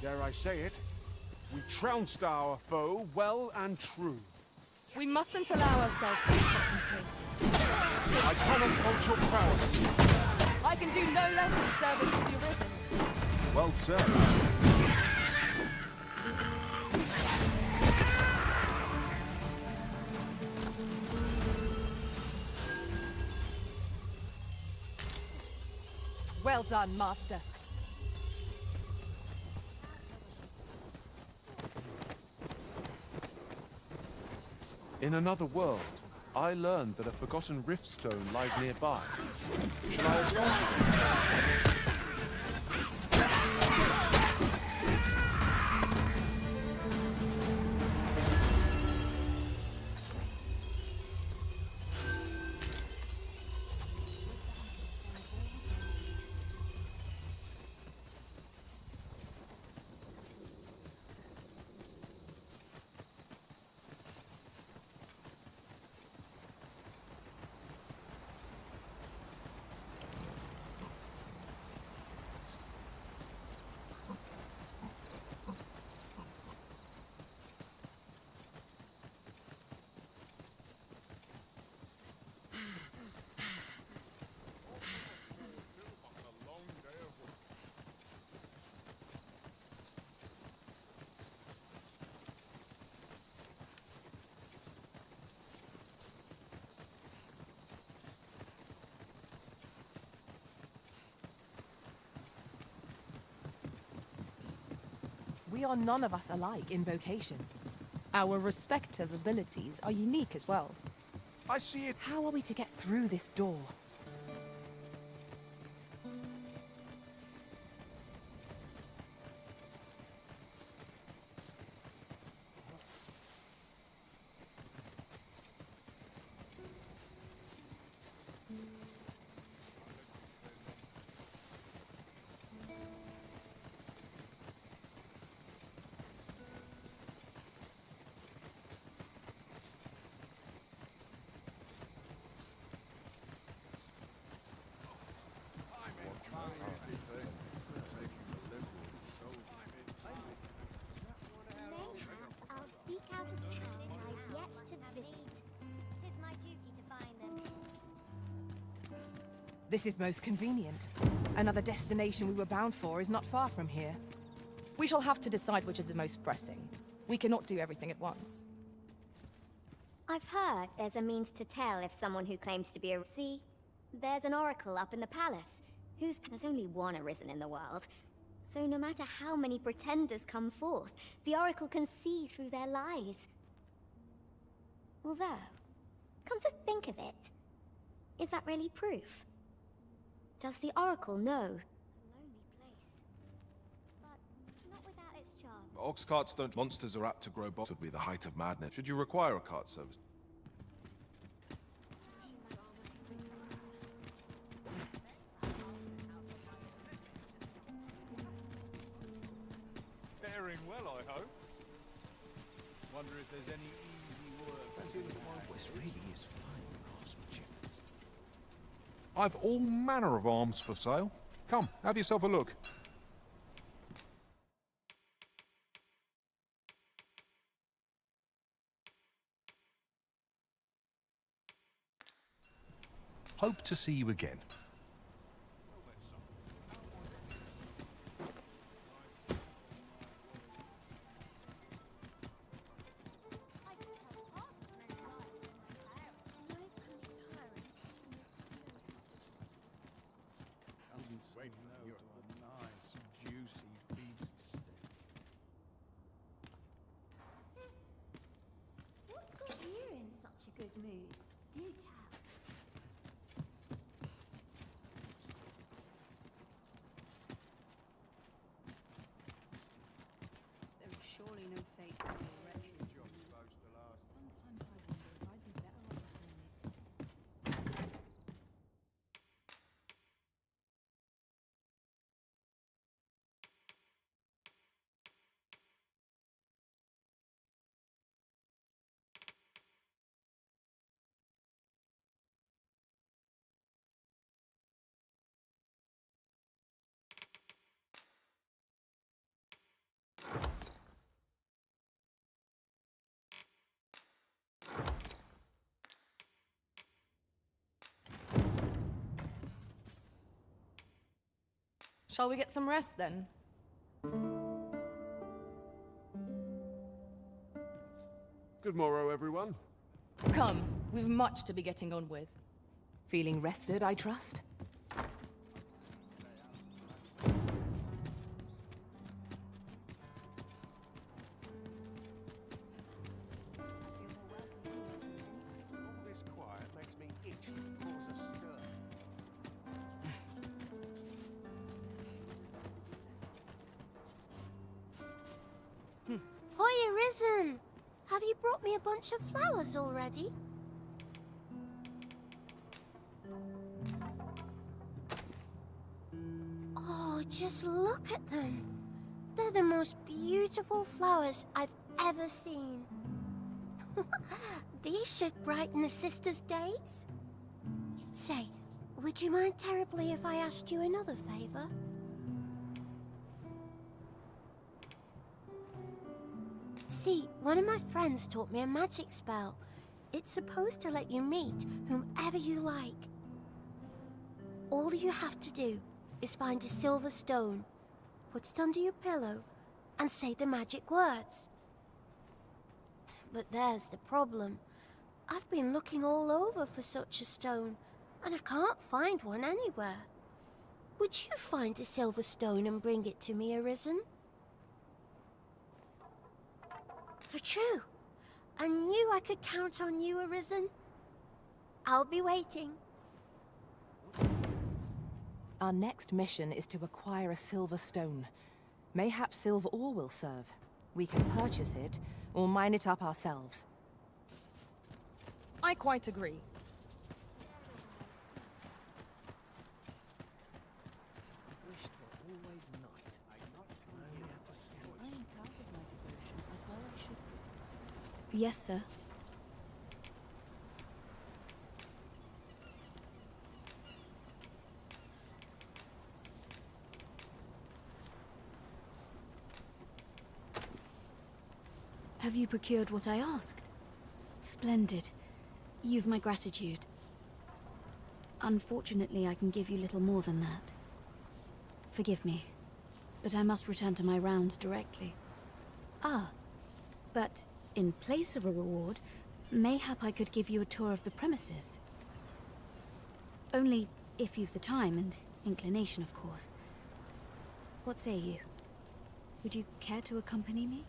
Dare I say it, we trounced our foe well and true. We mustn't allow ourselves to be complacent. I cannot fault your prowess. I can do no less in service to the Arisen. Well said. Well done, Master. In another world, I learned that a forgotten rift stone lies nearby. Shall I escort you? We are none of us alike in vocation. Our respective abilities are unique as well. I see it. How are we to get through this door? This is most convenient. Another destination we were bound for is not far from here. We shall have to decide which is the most pressing. We cannot do everything at once. I've heard there's a means to tell if someone who claims to be a... See, there's an oracle up in the palace, there's only one Arisen in the world. So no matter how many pretenders come forth, the oracle can see through their lies. Although, come to think of it, is that really proof? Does the oracle know? A lonely place, but not without its charm. Ox carts don't. Monsters are apt to grow bold. Would be the height of madness. Should you require a cart service? Faring well, I hope. Wonder if there's any easy work. This really is fine craftsmanship. I've all manner of arms for sale. Come, have yourself a look. Hope to see you again. What's got you in such a good mood? Do tell. Surely no fate will be wretched. Sometimes I wonder if I'd be better off a hermit. Shall we get some rest then? Good morrow, everyone. Come, we've much to be getting on with. Feeling rested, I trust? All this quiet makes me itch to cause a stir. Hoy, Arisen! Have you brought me a bunch of flowers already? Oh, just look at them. They're the most beautiful flowers I've ever seen. These should brighten the sisters' days. Say, would you mind terribly if I asked you another favor? See, one of my friends taught me a magic spell. It's supposed to let you meet whomever you like. All you have to do is find a silver stone, put it under your pillow, and say the magic words. But there's the problem. I've been looking all over for such a stone, and I can't find one anywhere. Would you find a silver stone and bring it to me, Arisen? For true. I knew I could count on you, Arisen. I'll be waiting. Our next mission is to acquire a silver stone. Mayhap silver ore will serve. We can purchase it, or mine it up ourselves. I quite agree. Wished were always night. I only had to sleep. I am proud of my devotion, as well I should be. Yes, sir. Have you procured what I asked? Splendid. You've my gratitude. Unfortunately, I can give you little more than that. Forgive me, but I must return to my rounds directly. Ah, but in place of a reward, mayhap I could give you a tour of the premises. Only if you've the time and inclination, of course. What say you? Would you care to accompany me?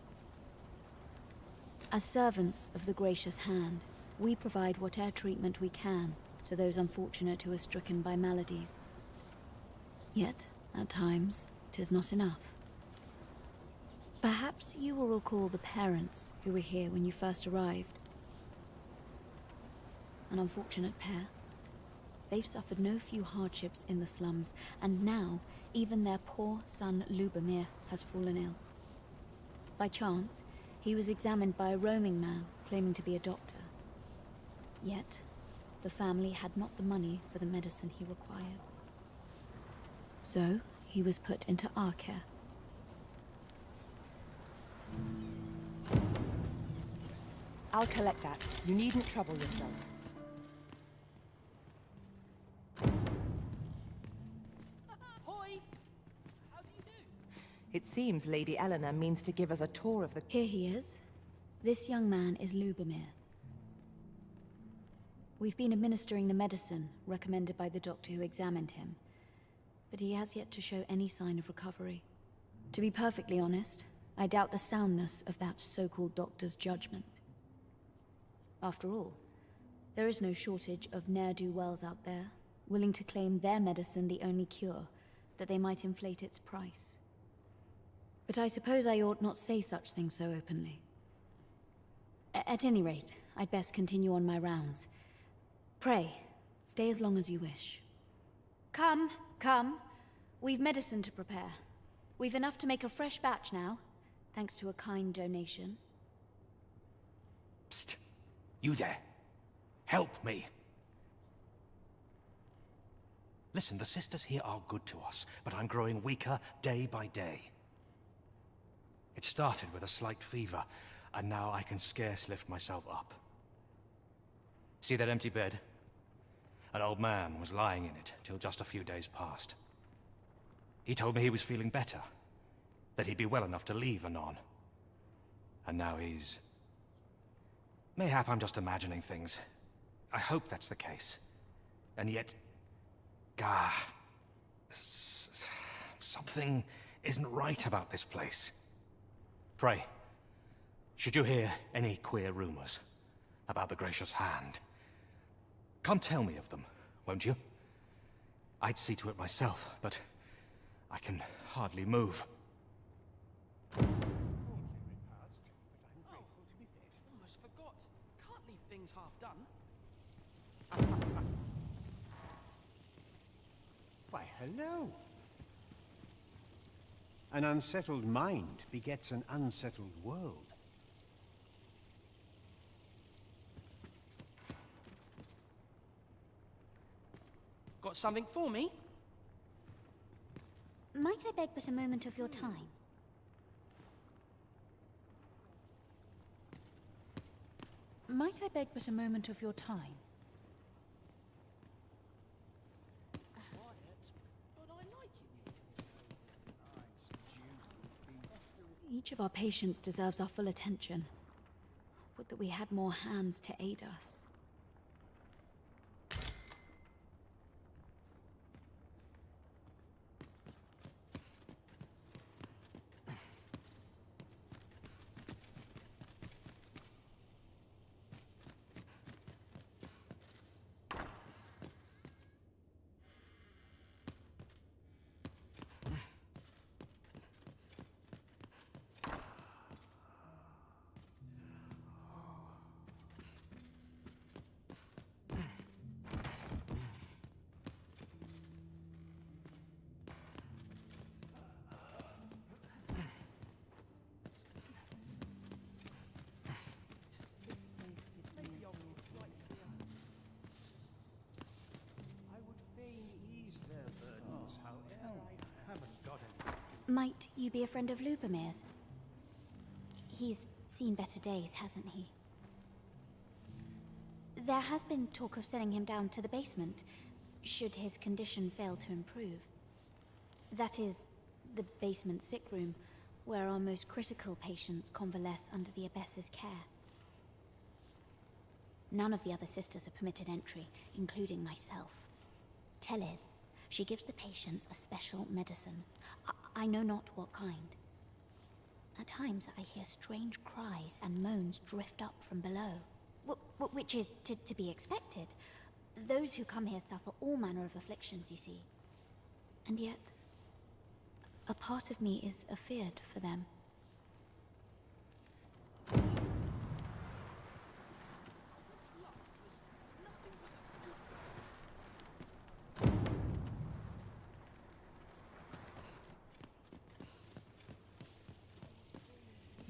As servants of the gracious hand, we provide whatever treatment we can to those unfortunate who are stricken by maladies. Yet, at times, 'tis not enough. Perhaps you will recall the parents who were here when you first arrived. An unfortunate pair. They've suffered no few hardships in the slums, and now even their poor son Lubomir has fallen ill. By chance, he was examined by a roaming man claiming to be a doctor. Yet, the family had not the money for the medicine he required. So, he was put into our care. I'll collect that. You needn't trouble yourself. Hoy! How do you do? It seems Lady Eleanor means to give us a tour of the... Here he is. This young man is Lubomir. We've been administering the medicine recommended by the doctor who examined him, but he has yet to show any sign of recovery. To be perfectly honest, I doubt the soundness of that so-called doctor's judgment. After all, there is no shortage of ne'er-do-wells out there, willing to claim their medicine the only cure, that they might inflate its price. But I suppose I ought not say such things so openly. At any rate, I'd best continue on my rounds. Pray, stay as long as you wish. Come, come. We've medicine to prepare. We've enough to make a fresh batch now, thanks to a kind donation. Psst! You there! Help me! Listen, the sisters here are good to us, but I'm growing weaker day by day. It started with a slight fever, and now I can scarce lift myself up. See that empty bed? An old man was lying in it till just a few days past. He told me he was feeling better, that he'd be well enough to leave anon. And now he's... Mayhap I'm just imagining things. I hope that's the case. And yet... Gah... Something isn't right about this place. Pray, should you hear any queer rumors about the Gracious Hand, come tell me of them, won't you? I'd see to it myself, but I can hardly move. Almost forgot. Can't leave things half done. Why, hello. An unsettled mind begets an unsettled world. Got something for me? Might I beg but a moment of your time? Might I beg but a moment of your time? Each of our patients deserves our full attention. Would that we had more hands to aid us. Might you be a friend of Lubomir's? He's seen better days, hasn't he? There has been talk of sending him down to the basement, should his condition fail to improve. That is, the basement sick room, where our most critical patients convalesce under the abbess's care. None of the other sisters are permitted entry, including myself. Teles, she gives the patients a special medicine. I know not what kind. At times I hear strange cries and moans drift up from below. Which is to be expected. Those who come here suffer all manner of afflictions, you see. And yet, a part of me is afeared for them.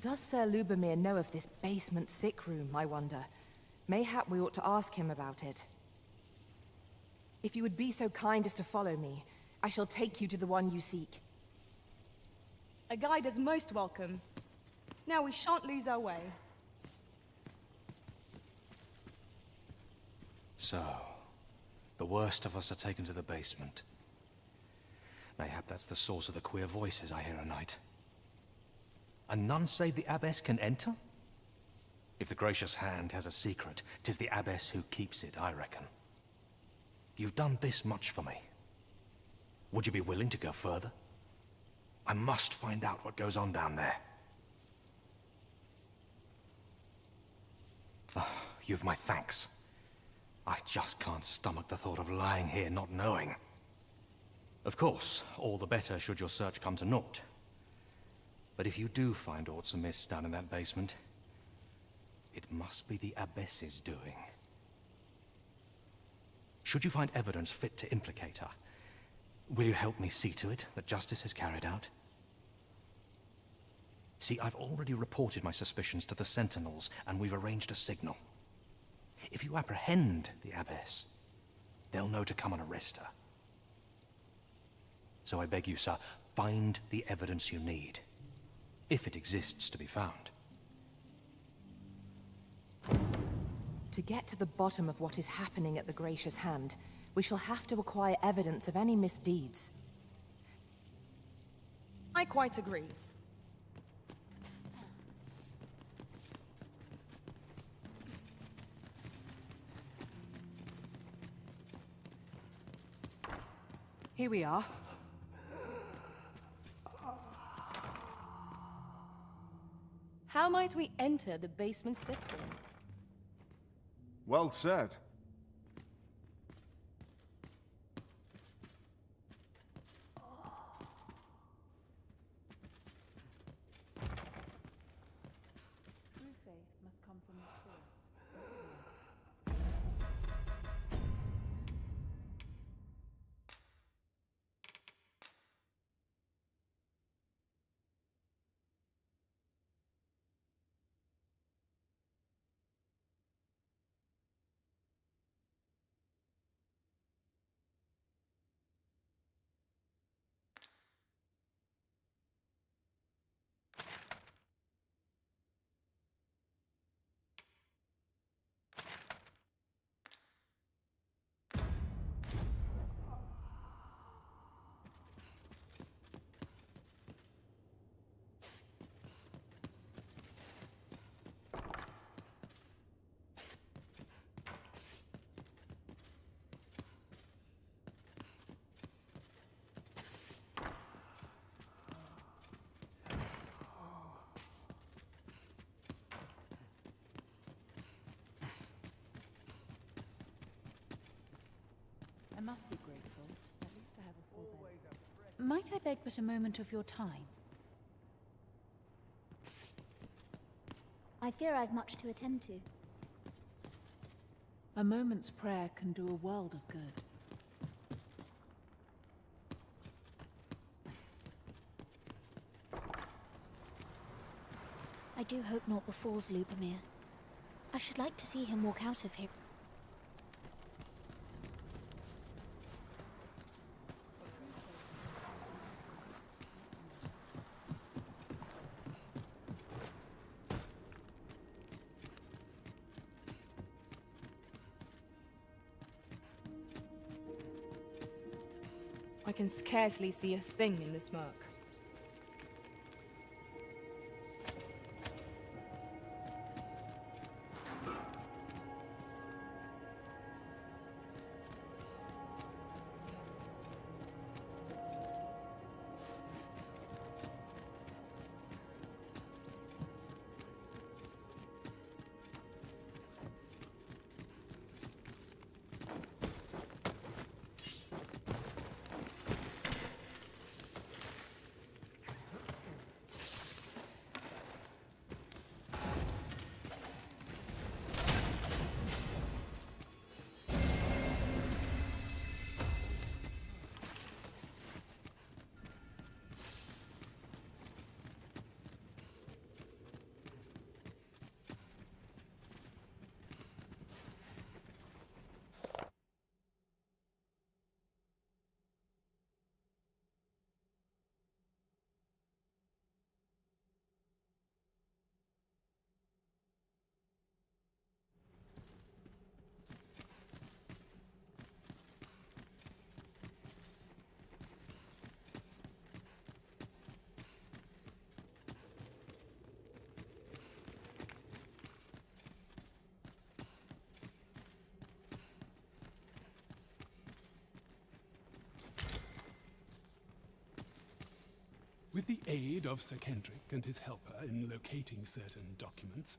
Does Sir Lubomir know of this basement sick room, I wonder? Mayhap we ought to ask him about it. If you would be so kind as to follow me, I shall take you to the one you seek. A guide is most welcome. Now we shan't lose our way. So, the worst of us are taken to the basement. Mayhap that's the source of the queer voices I hear at night. And none save the abbess can enter? If the Gracious Hand has a secret, 'tis the abbess who keeps it, I reckon. You've done this much for me. Would you be willing to go further? I must find out what goes on down there. Oh, you've my thanks. I just can't stomach the thought of lying here not knowing. Of course, all the better should your search come to naught. But if you do find aught amiss down in that basement, it must be the Abbess's doing. Should you find evidence fit to implicate her, will you help me see to it that justice is carried out? See, I've already reported my suspicions to the Sentinels, and we've arranged a signal. If you apprehend the Abbess, they'll know to come and arrest her. So I beg you, sir, find the evidence you need, if it exists to be found. To get to the bottom of what is happening at the Gracious Hand, we shall have to acquire evidence of any misdeeds. I quite agree. Here we are. How might we enter the basement sick room? Well said. True faith must come from the spirit. I must be grateful. At least I have a full bed. Might I beg but a moment of your time? I fear I've much to attend to. A moment's prayer can do a world of good. I do hope naught befalls Lubomir. I should like to see him walk out of here. I can scarcely see a thing in this murk. With the aid of Sir Kendrick and his helper in locating certain documents,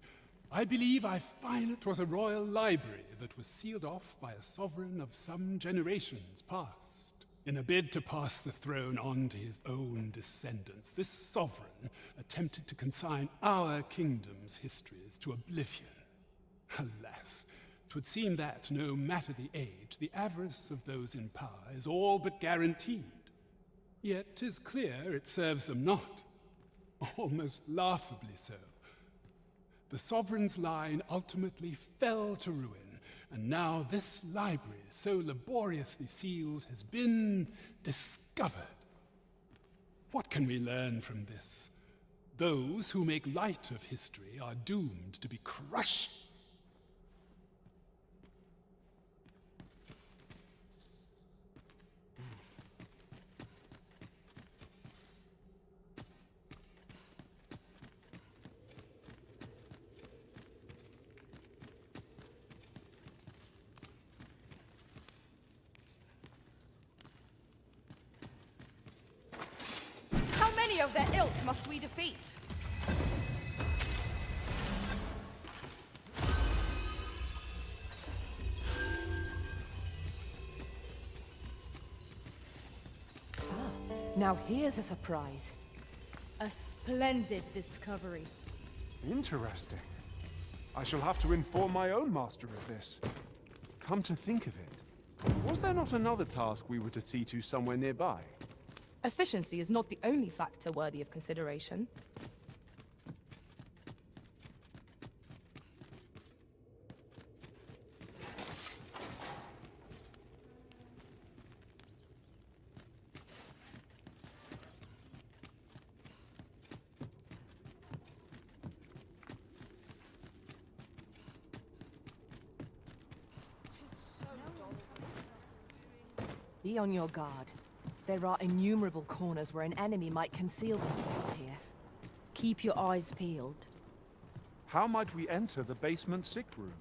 I believe I find it was a royal library that was sealed off by a sovereign of some generations past. In a bid to pass the throne on to his own descendants, this sovereign attempted to consign our kingdom's histories to oblivion. Alas, 'twould seem that, no matter the age, the avarice of those in power is all but guaranteed. Yet 'tis clear it serves them not. Almost laughably so. The sovereign's line ultimately fell to ruin, and now this library, so laboriously sealed, has been discovered. What can we learn from this? Those who make light of history are doomed to be crushed. How many of their ilk must we defeat? Now here's a surprise. A splendid discovery. Interesting. I shall have to inform my own master of this. Come to think of it, was there not another task we were to see to somewhere nearby? Efficiency is not the only factor worthy of consideration. Be on your guard. There are innumerable corners where an enemy might conceal themselves here. Keep your eyes peeled. How might we enter the basement sick room?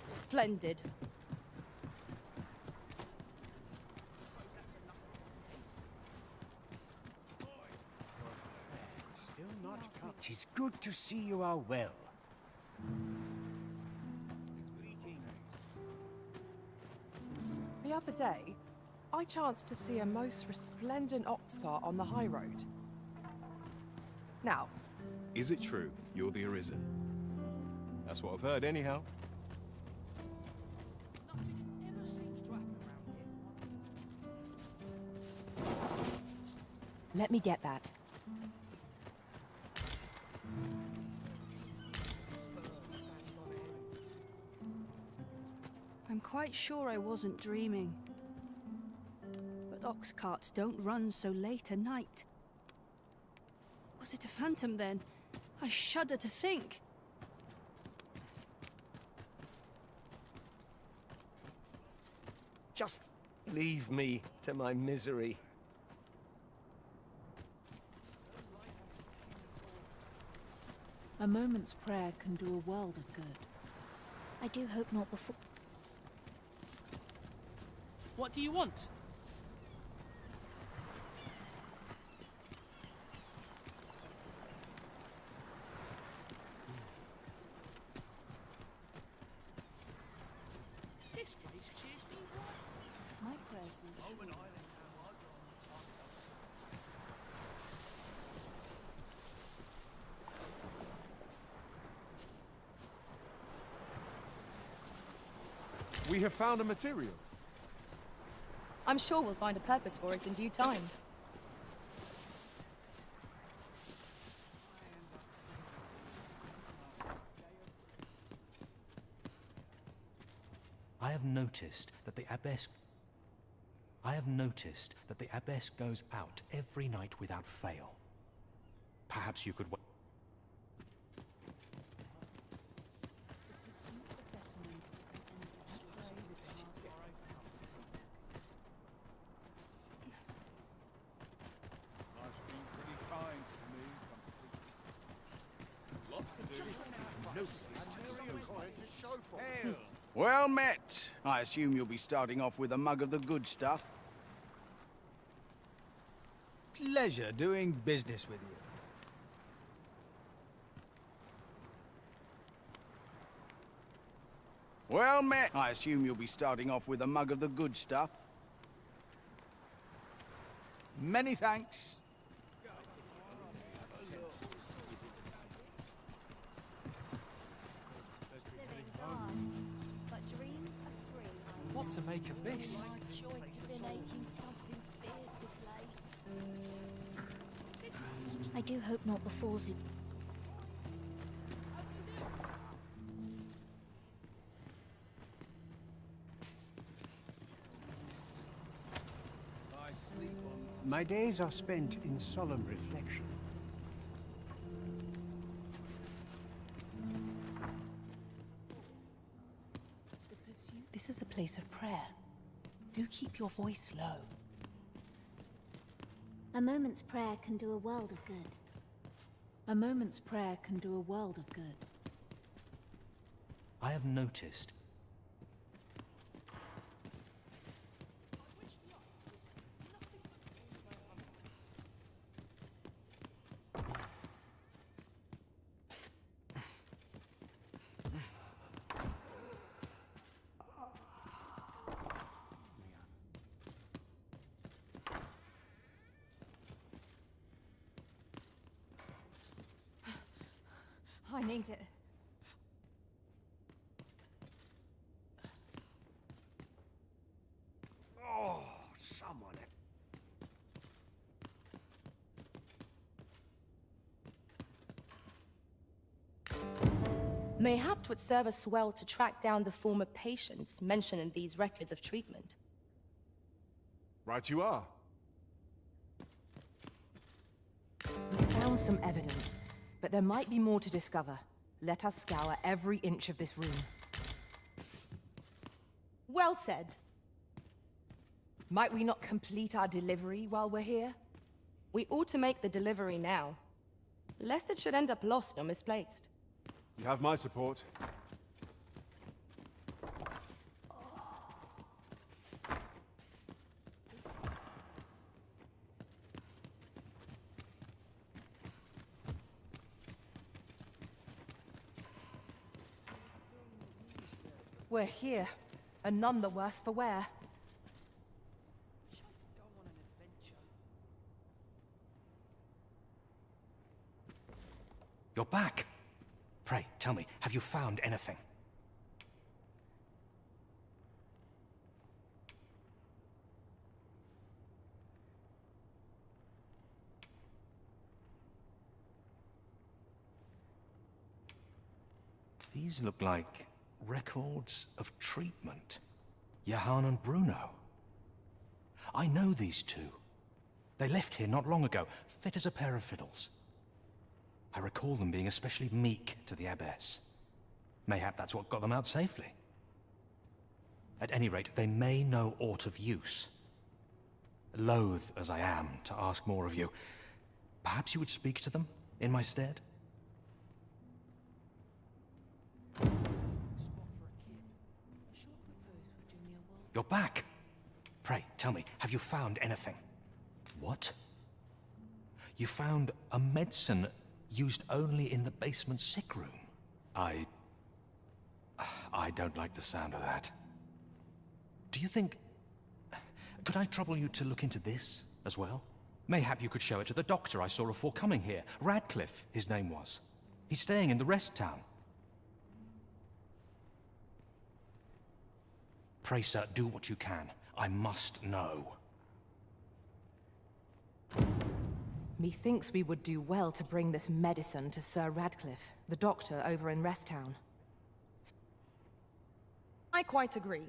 Splendid. Still not come. 'Tis good to see you are well. The other day, I chanced to see a most resplendent ox cart on the high road. Now, Is it true you're the Arisen? That's what I've heard, anyhow. let me get that. I'm quite sure I wasn't dreaming. But ox carts don't run so late at night. Was it a phantom then? I shudder to think. Just leave me to my misery. A moment's prayer can do a world of good. I do hope not before. What do you want? This place cheers me right. My prayers will We have found a material. I'm sure we'll find a purpose for it in due time. I have noticed that the abbess goes out every night without fail. Perhaps you could. Well met. I assume you'll be starting off with a mug of the good stuff. Pleasure doing business with you. Well met. I assume you'll be starting off with a mug of the good stuff. Many thanks. Living's hard, but dreams are free. What to make of this? My joints have been aching something fierce of late. I do hope not befalls you. My days are spent in solemn reflection. This is a place of prayer. Do keep your voice low. A moment's prayer can do a world of good. A moment's prayer can do a world of good. I have noticed. I need it. Oh, someone. Mayhap 'twould serve us well to track down the former patients mentioned in these records of treatment. Right you are. We found some evidence, but there might be more to discover. Let us scour every inch of this room. Well said. Might we not complete our delivery while we're here? We ought to make the delivery now, lest it should end up lost or misplaced. You have my support. We're here, and none the worse for wear. You're back. Pray, tell me, have you found anything? These look like records of treatment. Johann and Bruno. I know these two. They left here not long ago, fit as a pair of fiddles. I recall them being especially meek to the abbess. Mayhap that's what got them out safely. At any rate, they may know aught of use. Loath as I am to ask more of you, perhaps you would speak to them in my stead? You're back. Pray, tell me, have you found anything? What? You found a medicine used only in the basement sick room? I don't like the sound of that. Do you think... Could I trouble you to look into this as well? Mayhap you could show it to the doctor I saw afore coming here. Radcliffe, his name was. He's staying in the rest town. Pray, sir, do what you can. I must know. Methinks we would do well to bring this medicine to Sir Radcliffe, the doctor over in Rest Town. I quite agree.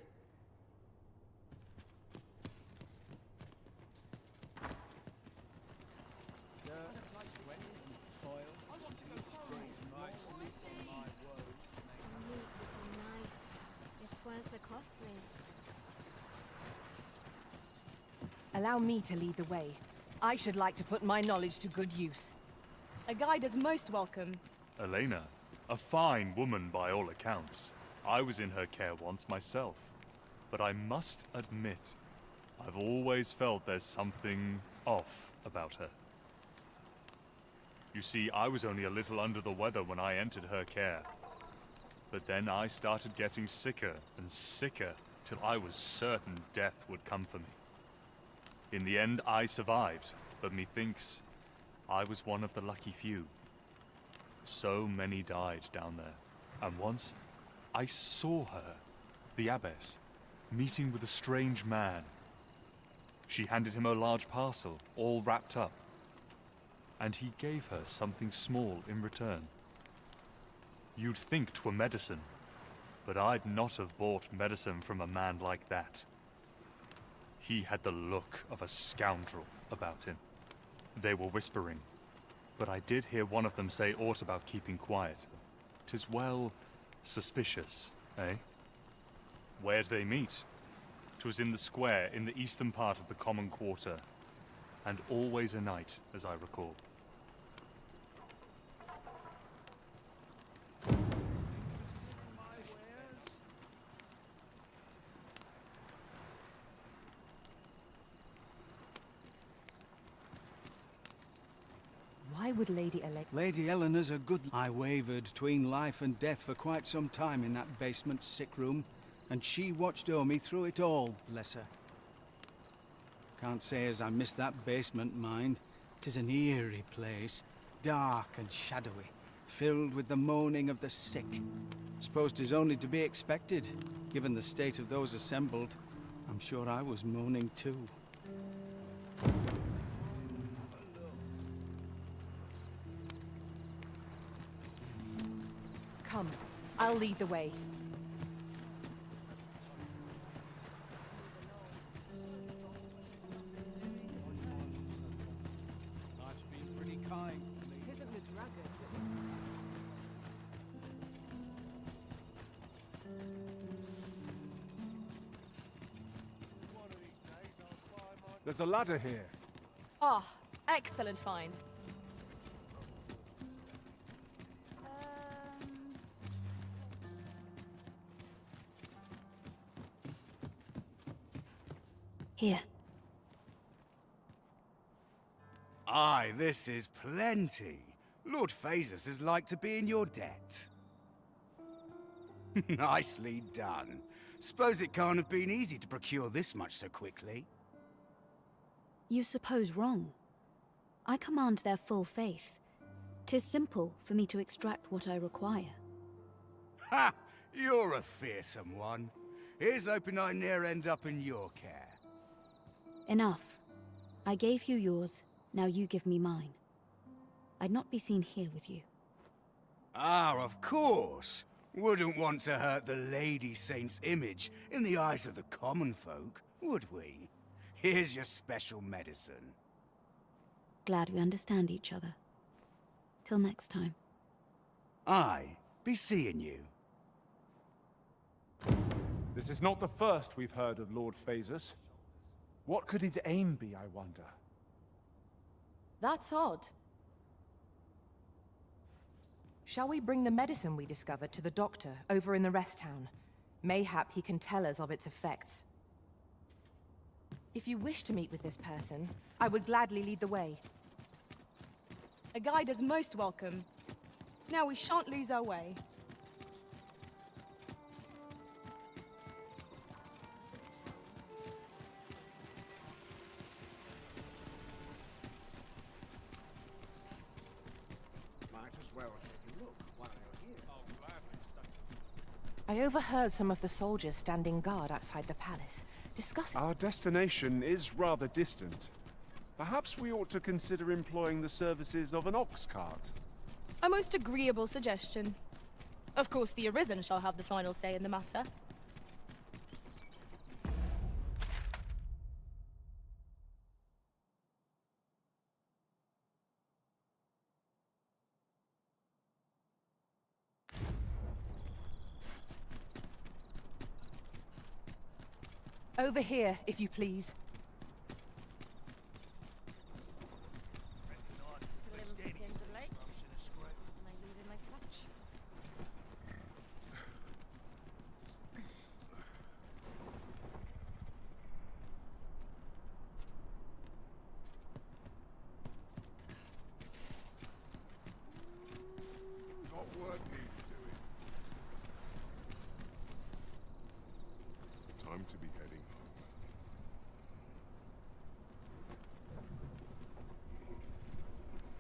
Allow me to lead the way. I should like to put my knowledge to good use. A guide is most welcome. Elena, a fine woman by all accounts. I was in her care once myself. But I must admit, I've always felt there's something off about her. You see, I was only a little under the weather when I entered her care. But then I started getting sicker and sicker till I was certain death would come for me. In the end, I survived, but methinks I was one of the lucky few. So many died down there, and once I saw her, the abbess, meeting with a strange man. She handed him a large parcel, all wrapped up, and he gave her something small in return. You'd think 'twere medicine, but I'd not have bought medicine from a man like that. He had the look of a scoundrel about him. They were whispering, but I did hear one of them say aught about keeping quiet. 'Tis well suspicious, eh? Where'd they meet? 'Twas in the square in the eastern part of the common quarter, and always a night, as I recall. Why would Lady Elect... Lady Eleanor's a good... I wavered between life and death for quite some time in that basement sick room, and she watched o'er me through it all, bless her. Can't say as I miss that basement, mind. 'Tis an eerie place, dark and shadowy, filled with the moaning of the sick. Suppose 'tis only to be expected, given the state of those assembled. I'm sure I was moaning too. Come, I'll lead the way. Life's been pretty kind to me. Isn't the dragon... There's a ladder here. Ah, excellent find. Here. Aye, this is plenty. Lord Phasus is like to be in your debt. Nicely done. Suppose it can't have been easy to procure this much so quickly. You suppose wrong. I command their full faith. 'Tis simple for me to extract what I require. Ha! You're a fearsome one. Here's hoping I ne'er end up in your care. Enough. I gave you yours, now you give me mine. I'd not be seen here with you. Ah, of course. Wouldn't want to hurt the Lady Saint's image in the eyes of the common folk, would we? Here's your special medicine. Glad we understand each other. Till next time. Aye, be seeing you. This is not the first we've heard of Lord Phasus. What could his aim be, I wonder? That's odd. Shall we bring the medicine we discovered to the doctor over in the rest town? Mayhap he can tell us of its effects. If you wish to meet with this person, I would gladly lead the way. A guide is most welcome. Now we shan't lose our way. I overheard some of the soldiers standing guard outside the palace, discussing... Our destination is rather distant. Perhaps we ought to consider employing the services of an ox cart. A most agreeable suggestion. Of course, the Arisen shall have the final say in the matter. Over here, if you please. Work needs doing. Time to be heading home.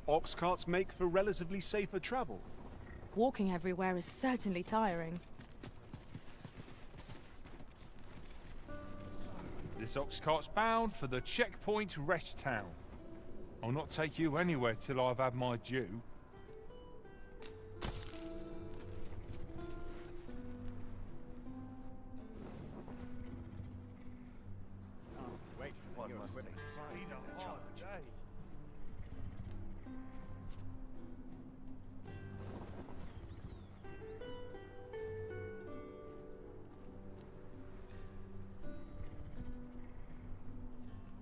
Ox carts make for relatively safer travel. Walking everywhere is certainly tiring. This ox cart's bound for the checkpoint rest town. I'll not take you anywhere till I've had my due. Wait for one must take pride in their charge.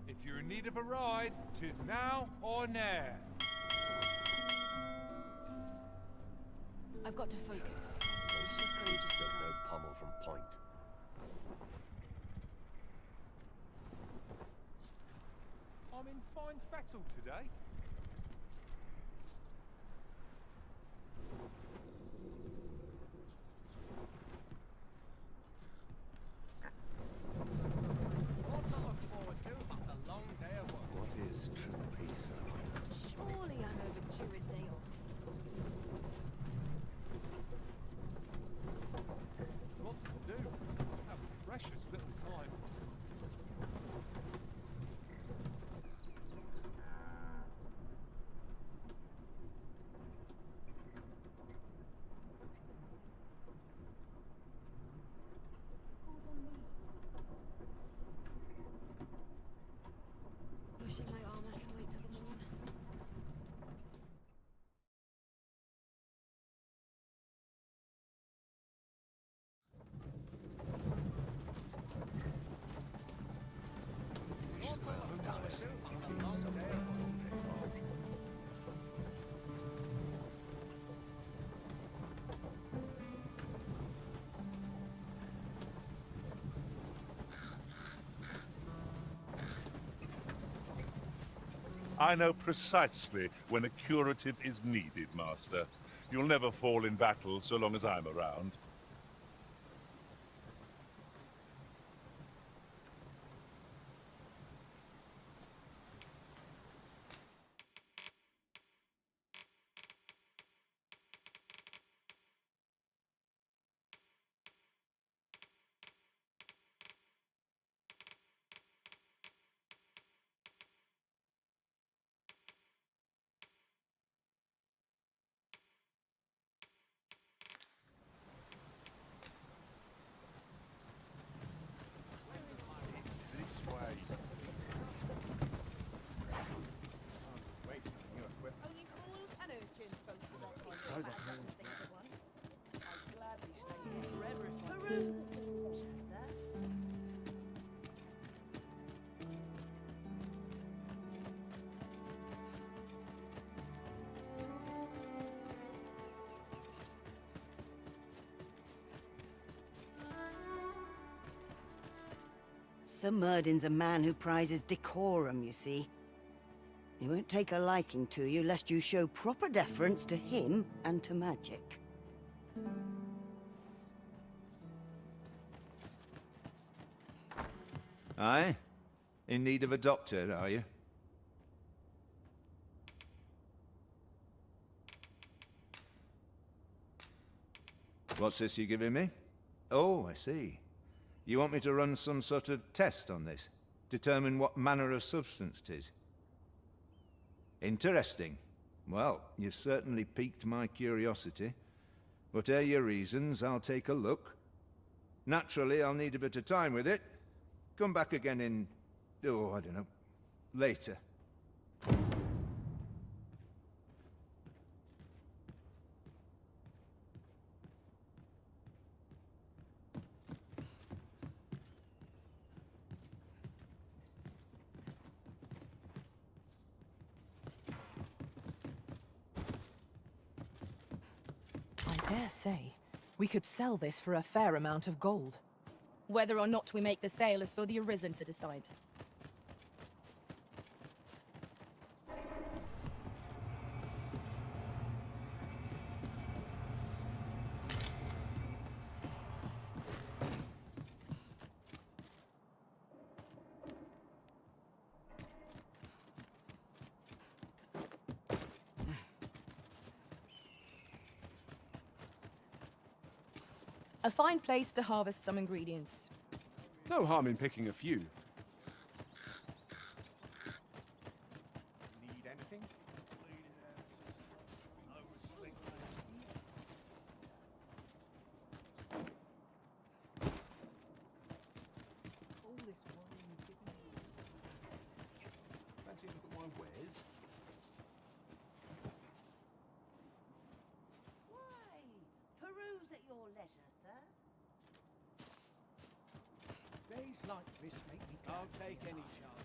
If you're in need of a ride, 'tis now or ne'er. I've got to focus. Just don't know pommel from point. I'm in fine fettle today. What to look forward to, but a long day of work. What is true peace, Sir Highness? Surely I'm overdue a day off. Lots to do. Have precious little time. Wishing my armor can wait till the morn. I know precisely when a curative is needed, Master. You'll never fall in battle so long as I'm around. This way. Only fools and urchins boast of what they Suppose I can. at once. I'd gladly stay here forever if I could. Sir Murdin's a man who prizes decorum, you see. He won't take a liking to you lest you show proper deference to him and to magic. Aye? In need of a doctor, are you? What's this you're giving me? Oh, I see. You want me to run some sort of test on this? Determine what manner of substance 'tis? Interesting. Well, you've certainly piqued my curiosity. Whatever your reasons, I'll take a look. Naturally, I'll need a bit of time with it. Come back again in... oh, I don't know. Later. I dare say, we could sell this for a fair amount of gold. Whether or not we make the sale is for the Arisen to decide. A fine place to harvest some ingredients. No harm in picking a few. Need anything? Fancy a look at my wares? Why? Peruse at your leisure, sir. Days like this make me glad I'll to take be any alive. charge.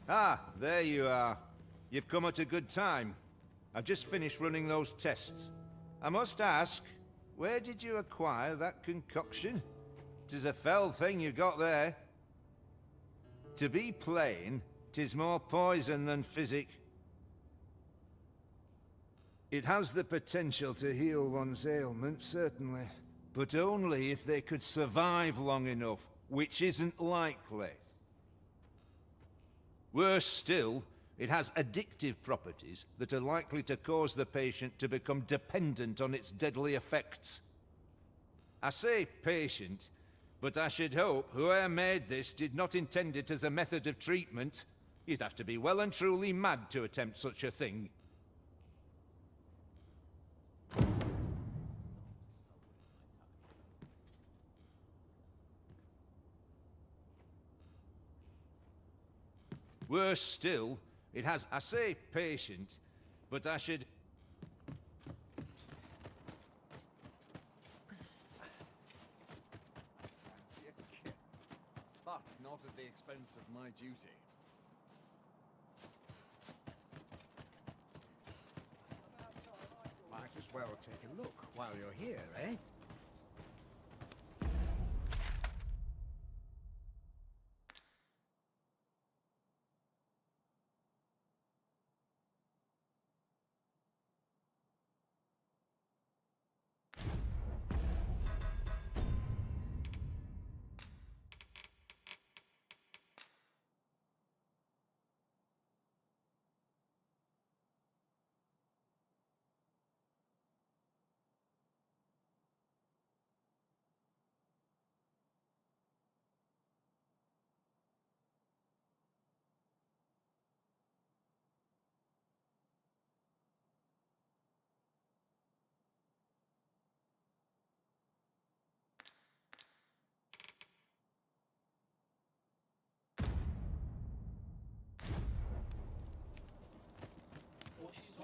Ah, there you are. You've come at a good time. I've just finished running those tests. I must ask, where did you acquire that concoction? 'Tis a fell thing you got there. To be plain, 'tis more poison than physic. It has the potential to heal one's ailments, certainly. But only if they could survive long enough, which isn't likely. Worse still, it has addictive properties that are likely to cause the patient to become dependent on its deadly effects. I say patient, but I should hope whoever made this did not intend it as a method of treatment. You'd have to be well and truly mad to attempt such a thing. Worse still, it has, I say patient, but I should... Fancy a kit. But not at the expense of my duty. Might as well take a look while you're here, eh?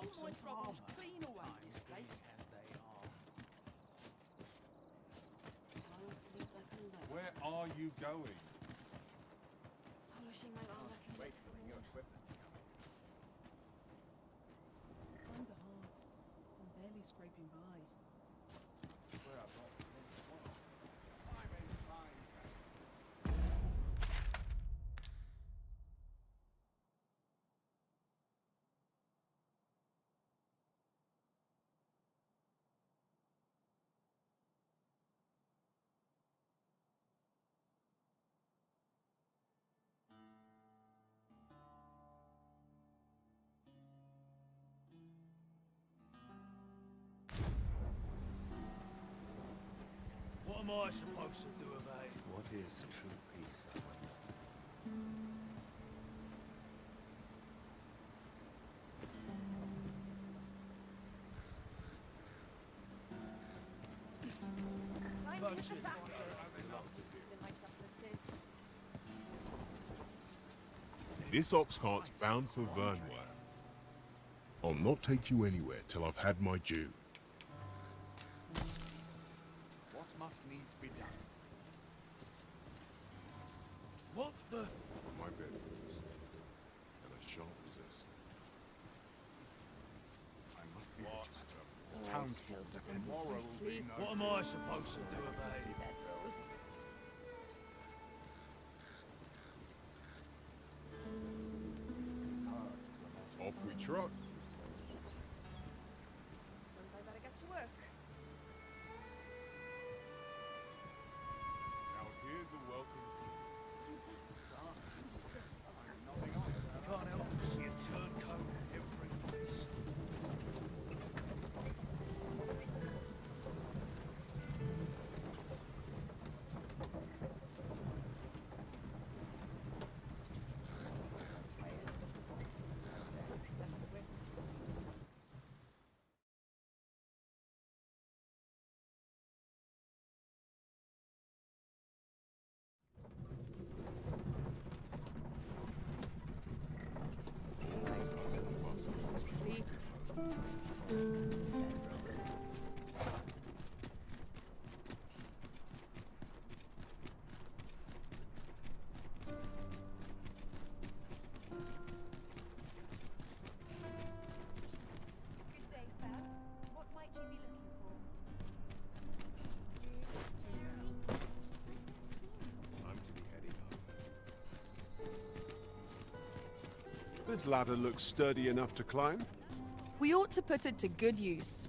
All my troubles clean away this place. As they are. I'll sleep like a log. Where are you going? Polishing my armor can wait till the morning. Times are hard. I'm barely scraping by. I swear I've not been well. I'm in fine. What am I supposed to do about it? What is true peace, I wonder? This ox cart's bound for Vernworth. I'll not take you anywhere till I've had my due. What must needs be done? What the? My benefits. And I shan't resist. I must be vigilant. The townspeople depend tomorrow will be no What am I supposed to do about it? Off we trot. Suppose I better get to work. Out here. This ladder looks sturdy enough to climb. We ought to put it to good use.